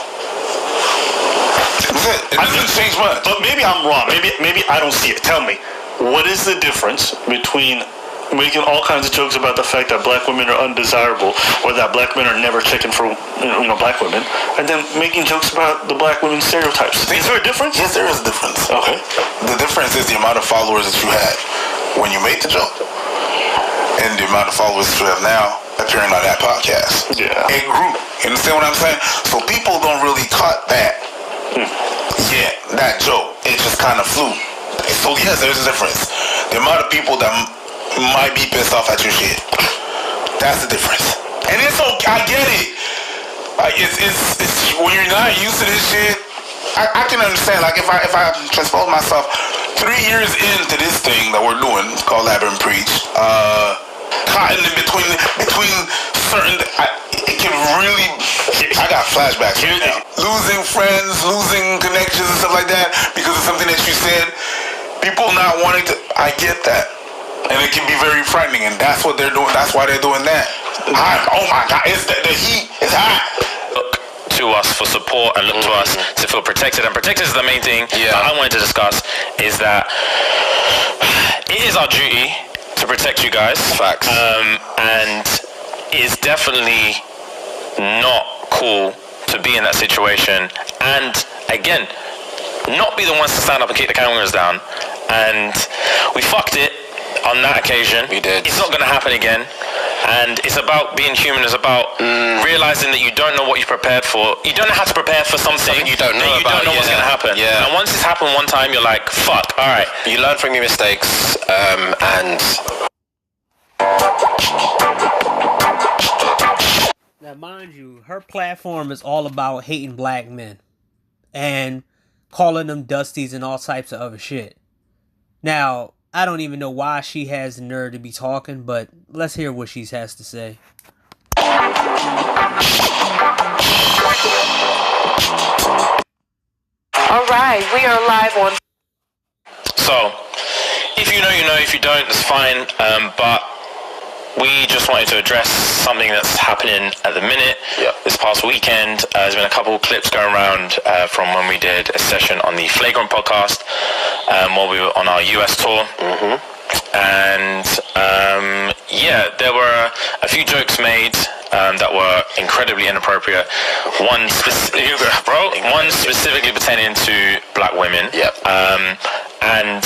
It doesn't change much. But maybe I'm wrong. Maybe I don't see it. Tell me, what is the difference between making all kinds of jokes about the fact that black women are undesirable, or that black men are never checking for black women, and then making jokes about the black women stereotypes? Is there a difference? Yes, there is a difference. Okay. The difference is the amount of followers that you had when you made the joke, and the amount of followers that you have now appearing on that podcast. Yeah. It grew. You understand what I'm saying? So people don't really cut that. Yeah, that joke. It just kind of flew. So yes, there's a difference. The amount of people that might be pissed off at your shit. That's the difference. And it's okay. I get it. Like it's when you're not used to this shit. I can understand. Like if I transpose myself 3 years into this thing that we're doing, it's called Lab and Preach. Caught in between certain. It can really. I got flashbacks right now. Losing friends, losing connections and stuff like that because of something that you said. People not wanting to. I get that. And it can be very frightening, and that's what they're doing. That's why they're doing that. Oh my God, it's the heat is hot. Look, to to us for support and look to us to feel protected. And protected is the main thing that I wanted to discuss, is that it is our duty to protect you guys. Facts. And it's definitely not cool to be in that situation. And again, not be the ones to stand up and kick the cameras down. And we fucked it on that occasion. We did. It's not going to happen again. And it's about being human. It's about realizing that you don't know what you've prepared for. You don't know how to prepare for something you don't know that you don't know what's going to happen. Yeah. And once it's happened one time, you're like, fuck, all right. You learn from your mistakes, and... Now, mind you, her platform is all about hating black men and calling them dusties and all types of other shit. Now, I don't even know why she has the nerve to be talking, but let's hear what she has to say. All right, we are live on. So, if you know, you know. If you don't, it's fine. But we just wanted to address something that's happening at the minute. This past weekend, there's been a couple of clips going around from when we did a session on the Flagrant podcast while we were on our US tour. And there were a few jokes made that were incredibly inappropriate. One specifically pertaining to black women. And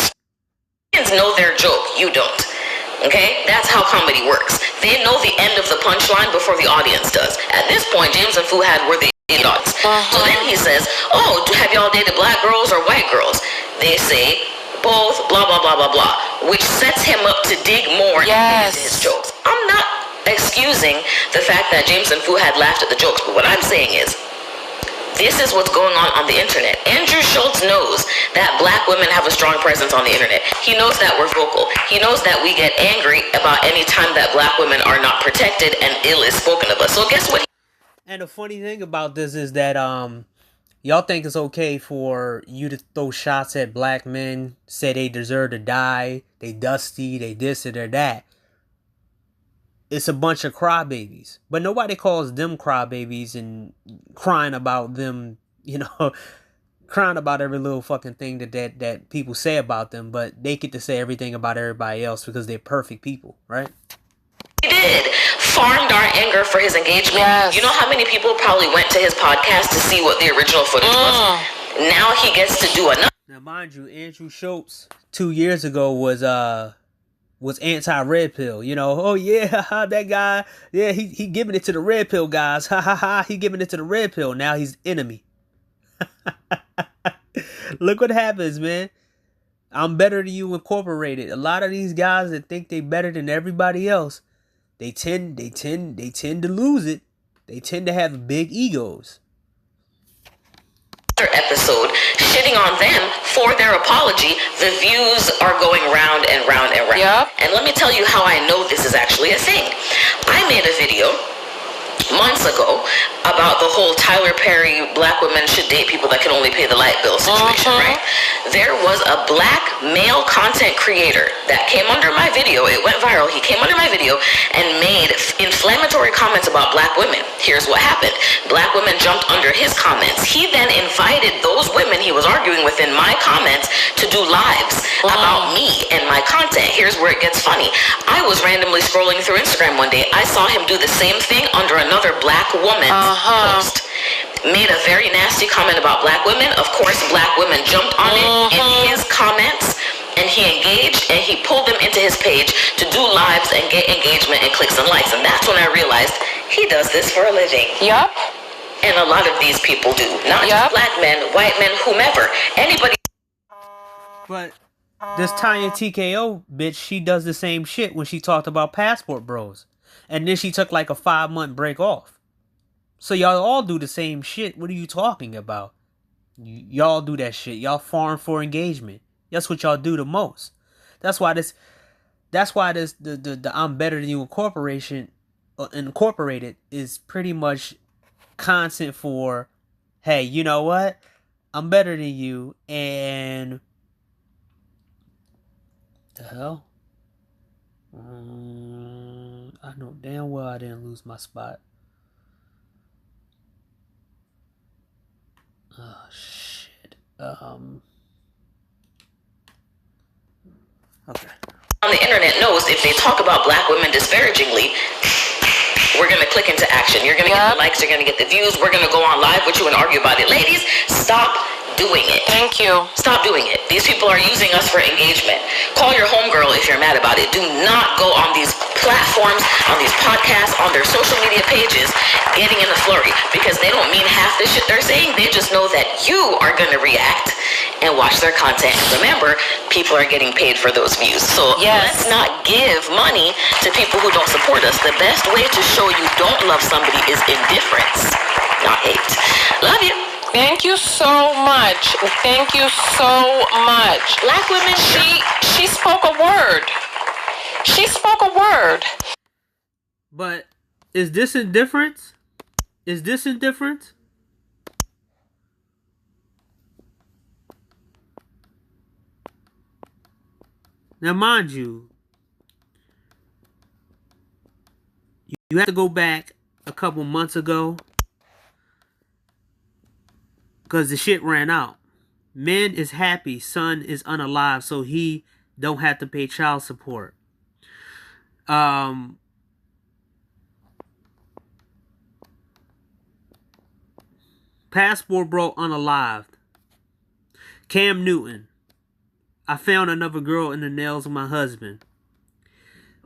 know their joke, you don't. Okay? That's how comedy works. They know the end of the punchline before the audience does. At this point, James and Fuhad were the idiots. So then he says, oh, have y'all dated black girls or white girls? They say both, blah, blah, blah, blah, blah, which sets him up to dig more into his jokes. I'm not excusing the fact that James and Fuhad laughed at the jokes, but what I'm saying is, this is what's going on the internet. Andrew Schultz knows that black women have a strong presence on the internet. He knows that we're vocal. He knows that we get angry about any time that black women are not protected and ill is spoken of us. So guess what? And the funny thing about this is that y'all think it's okay for you to throw shots at black men, say they deserve to die, they dusty, they this or they're that. It's a bunch of crybabies. But nobody calls them crybabies and crying about them, crying about every little fucking thing that people say about them, but they get to say everything about everybody else because they're perfect people, right? He did. Farmed our anger for his engagement. You know how many people probably went to his podcast to see what the original footage was? Now he gets to do another. Now, mind you, Andrew Schultz 2 years ago was anti-red pill, oh yeah, that guy, yeah, he giving it to the red pill guys, he giving it to the red pill. Now he's enemy. Look what happens, man. I'm Better Than You Incorporated. A lot of these guys that think they better than everybody else, they tend to lose it. They tend to have big egos. Episode shitting on them for their apology. The views are going round and round and round. And let me tell you how I know this is actually a thing. I made a video months ago about the whole Tyler Perry black women should date people that can only pay the light bill situation, right? There was a black male content creator that came under my video. It went viral. He came under my video and made inflammatory comments about black women. Here's what happened. Black women jumped under his comments. He then invited those women he was arguing with in my comments to do lives about me and my content. Here's where it gets funny. I was randomly scrolling through Instagram one day. I saw him do the same thing under another black woman's post. Made a very nasty comment about black women. Of course, black women jumped on it in his comments, and he engaged, and he pulled them into his page to do lives and get engagement and clicks and likes. And that's when I realized he does this for a living. And a lot of these people do. Not just black men, white men, whomever. Anybody. But this Tanya TKO bitch, she does the same shit when she talked about Passport Bros. And then she took like a 5-month break off. So y'all all do the same shit. What are you talking about? Y'all do that shit. Y'all farm for engagement. That's what y'all do the most. That's why the I'm Better Than You Incorporated is pretty much content for, hey, you know what? I'm better than you, and the hell? I know damn well I didn't lose my spot. Shit. Okay. On the internet knows if they talk about black women disparagingly, we're going to click into action. You're going to get the likes, you're going to get the views. We're going to go on live with you and argue about it. Ladies, stop doing it. Thank you. Stop doing it. These people are using us for engagement. Call your homegirl if you're mad about it. Do not go on these platforms, on these podcasts, on their social media pages, getting in the flurry, because they don't mean half the shit they're saying. They just know that you are going to react and watch their content. Remember, people are getting paid for those views. So let's not give money to people who don't support us. The best way to show you don't love somebody is indifference, not hate. Love you. Thank you so much. Thank you so much. Black women. She spoke a word. She spoke a word. But is this indifference? Is this indifference? Now, mind you, you have to go back a couple months ago because the shit ran out. Man is happy, son is unalive, so he don't have to pay child support. Passport Bro unalived. Cam Newton. I found another girl in the nails of my husband.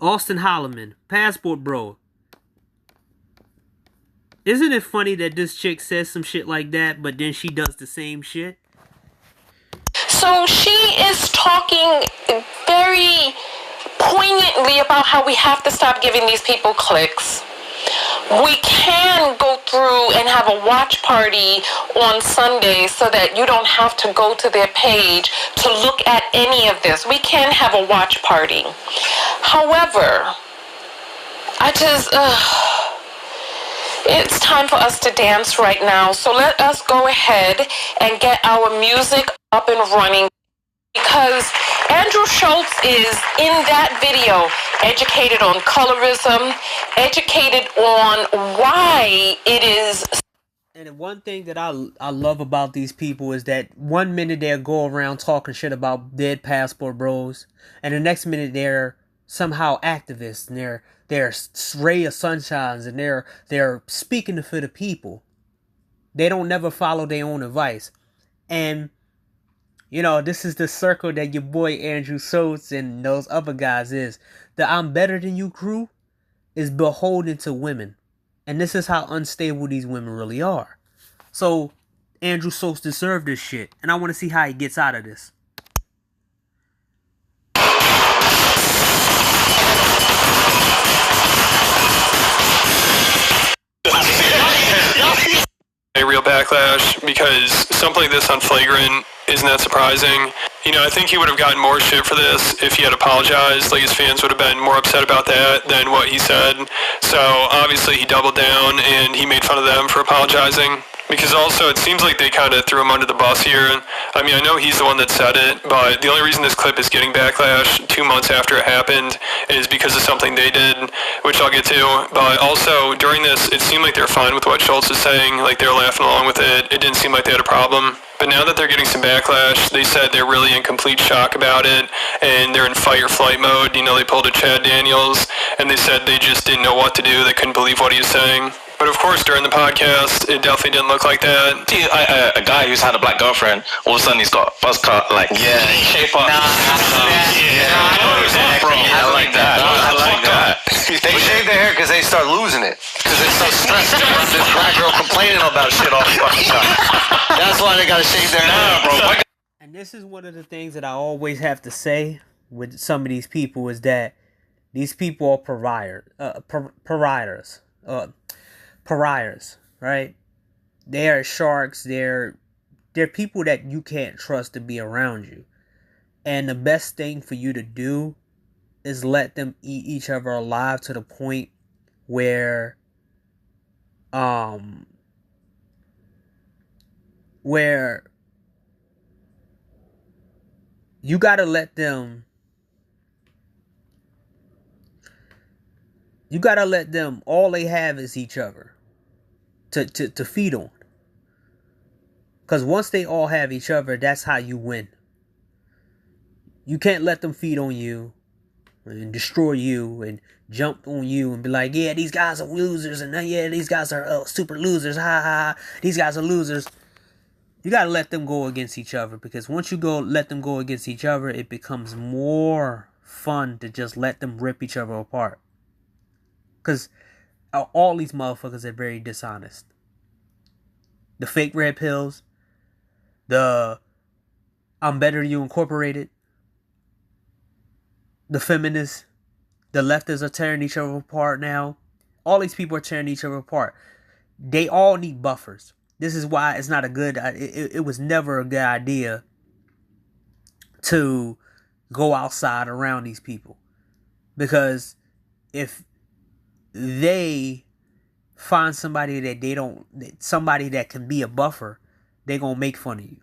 Austin Holloman. Passport Bro. Isn't it funny that this chick says some shit like that, but then she does the same shit? So she is talking very poignantly about how we have to stop giving these people clicks. We can go through and have a watch party on Sunday so that you don't have to go to their page to look at any of this. We can have a watch party. However, it's time for us to dance right now. So let us go ahead and get our music up and running, because Andrew Schulz is in that video educated on colorism, educated on why it is. And one thing that I love about these people is that 1 minute they'll go around talking shit about dead passport bros, and the next minute they're somehow activists and they're ray of sunshines and they're speaking for the people. They don't never follow their own advice. And you know, this is the circle that your boy Andrew Schulz and those other guys is. The I'm Better Than You crew is beholden to women. And this is how unstable these women really are. So, Andrew Schulz deserved this shit. And I want to see how he gets out of this. A real backlash, because something like this on Flagrant isn't that surprising. You know, I think he would have gotten more shit for this if he had apologized. Like, his fans would have been more upset about that than what he said. So obviously he doubled down and he made fun of them for apologizing. Because also it seems like they kind of threw him under the bus here. I mean, I know he's the one that said it, but the only reason this clip is getting backlash 2 months after it happened is because of something they did, which I'll get to. But also during this, it seemed like they were fine with what Schulz is saying. Like, they were laughing along with it. It didn't seem like they had a problem. But now that they're getting some backlash, they said they're really in complete shock about it, and they're in fight or flight mode. You know, they pulled a Chad Daniels, and they said they just didn't know what to do. They couldn't believe what he was saying. But of course, during the podcast, it definitely didn't look like that. See, a guy who's had a black girlfriend, all of a sudden he's got a buzz cut, like, shape up. I like that. I like that. They shave their hair because they start losing it. Because they're so stressed about this black girl complaining about shit all the fucking time. That's why they gotta shave their hair, bro. And this is one of the things that I always have to say with some of these people is that these people are pariahs, right? They are sharks. They're people that you can't trust to be around you. And the best thing for you to do is let them eat each other alive to the point where you gotta let them all they have is each other to feed on. Because once they all have each other, that's how you win. You can't let them feed on you and destroy you and jump on you and be like, yeah, these guys are losers, and yeah, these guys are super losers, ha ha, these guys are losers. You gotta let them go against each other, because once you let them go against each other, it becomes more fun to just let them rip each other apart. Because all these motherfuckers are very dishonest. The fake red pills, the I'm Better Than You Incorporated, the feminists, the leftists are tearing each other apart now. All these people are tearing each other apart. They all need buffers. This is why it's not a good... It was never a good idea to go outside around these people. Because if they find somebody that they don't... Somebody that can be a buffer, they're going to make fun of you.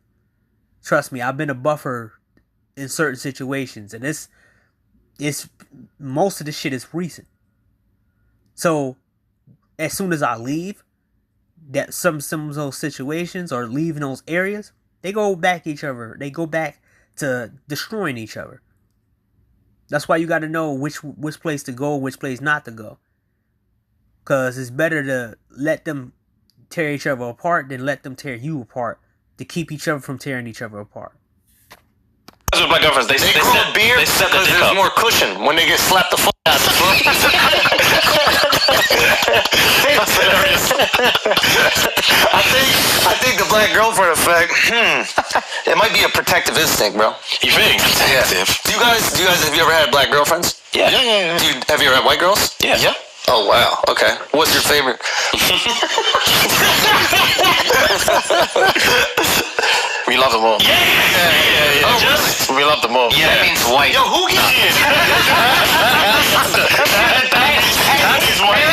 Trust me, I've been a buffer in certain situations. And it's most of the shit is recent. So as soon as I leave that some of those situations or leave in those areas, they go back each other. They go back to destroying each other. That's why you got to know which place to go, which place not to go. Because it's better to let them tear each other apart than let them tear you apart, to keep each other from tearing each other apart. That's what black girlfriends, they grow a beard because there's more cushion when they get slapped the fuck out. I think the black girlfriend effect, it might be a protective instinct, bro. You think? Yeah. Do you guys, have you ever had black girlfriends? Yeah. Have you ever had white girls? Yeah. Yeah. Oh, wow. Okay. What's your favorite? We love them all. Yeah. Oh, Just, we love them all. yeah. That means white. Yo, who gets it? That is white.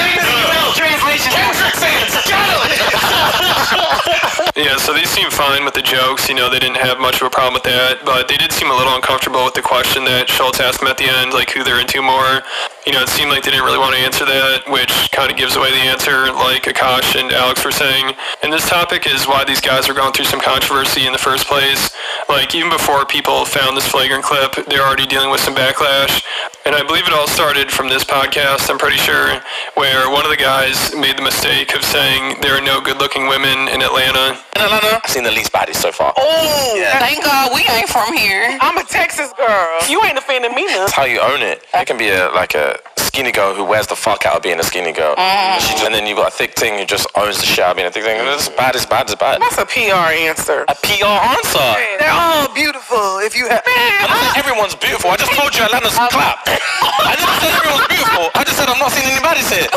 Yeah, so they seem fine with the jokes. You know, they didn't have much of a problem with that, but they did seem a little uncomfortable with the question that Schultz asked them at the end, like who they're into more. You know, it seemed like they didn't really want to answer that, which kind of gives away the answer, like Akash and Alex were saying. And this topic is why these guys are going through some controversy in the first place. Like, even before people found this flagrant clip, they're already dealing with some backlash. And I believe it all started from this podcast, I'm pretty sure, where one of the guys made the mistake of saying there are no good-looking women in Atlanta. I've seen the least bodies so far. Oh, thank God we ain't from here. I'm a Texas girl. You ain't offending me now. That's how you own it. It can be a skinny girl who wears the fuck out of being a skinny girl. And then you got a thick thing who just owns the shit out of being a thick thing. It's bad, it's bad, it's bad. That's a PR answer. A PR answer? They're all beautiful. If you have... I never said everyone's beautiful. I just told you Atlanta's clap. I never said everyone's beautiful. I just said I'm not seeing anybody say it.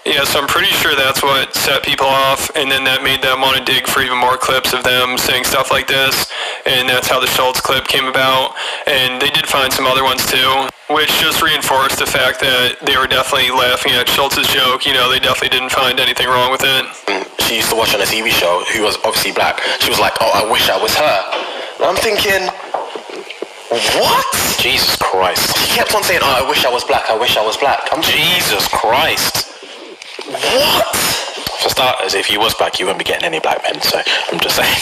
Yeah, so I'm pretty sure that's what set people off, and then that made them want to dig for even more clips of them saying stuff like this, and that's how the Schultz clip came about. And they did find some other ones too, which just reinforced the fact that they were definitely laughing at Schultz's joke. You know, they definitely didn't find anything wrong with it. She used to watch on a TV show, who was obviously black. She was like, oh, I wish I was her. And I'm thinking, what? Jesus Christ. She kept on saying, oh, I wish I was black, I wish I was black. Jesus Christ. What? For starters, if you was black, you wouldn't be getting any black men, so I'm just saying.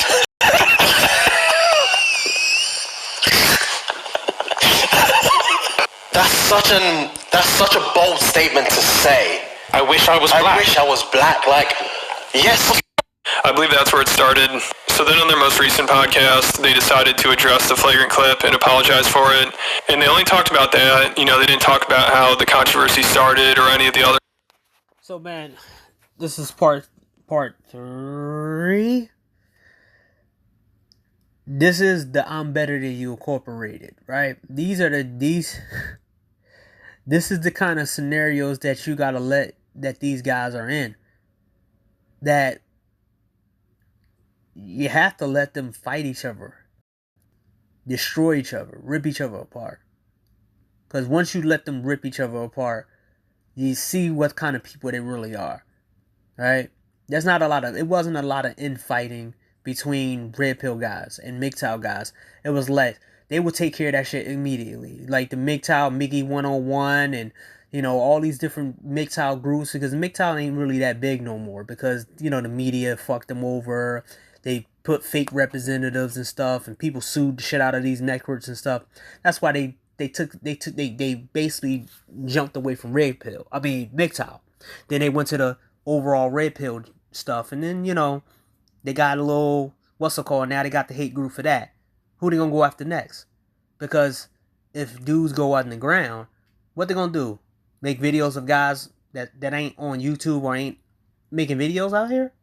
That's such a bold statement to say. I wish I was black. I wish I was black. Like, yes. I believe that's where it started. So then on their most recent podcast, they decided to address the flagrant clip and apologize for it. And they only talked about that. You know, they didn't talk about how the controversy started or any of the other. So, man, this is part 3. This is the I'm Better Than You Incorporated, right? This is the kind of scenarios that you gotta let that these guys are in. That you have to let them fight each other, destroy each other, rip each other apart. Because once you let them rip each other apart, you see what kind of people they really are, right? It wasn't a lot of infighting between Red Pill guys and MGTOW guys. It was less. They would take care of that shit immediately. Like the MGTOW, Miggy 101, and, you know, all these different MGTOW groups, because MGTOW ain't really that big no more because, you know, the media fucked them over. They put fake representatives and stuff, and people sued the shit out of these networks and stuff. That's why they basically jumped away from MGTOW. Then they went to the overall red pill stuff, and then they got a little now they got the hate group for that. Who they gonna go after next? Because if dudes go out in the ground, what they gonna do? Make videos of guys that ain't on YouTube or ain't making videos out here?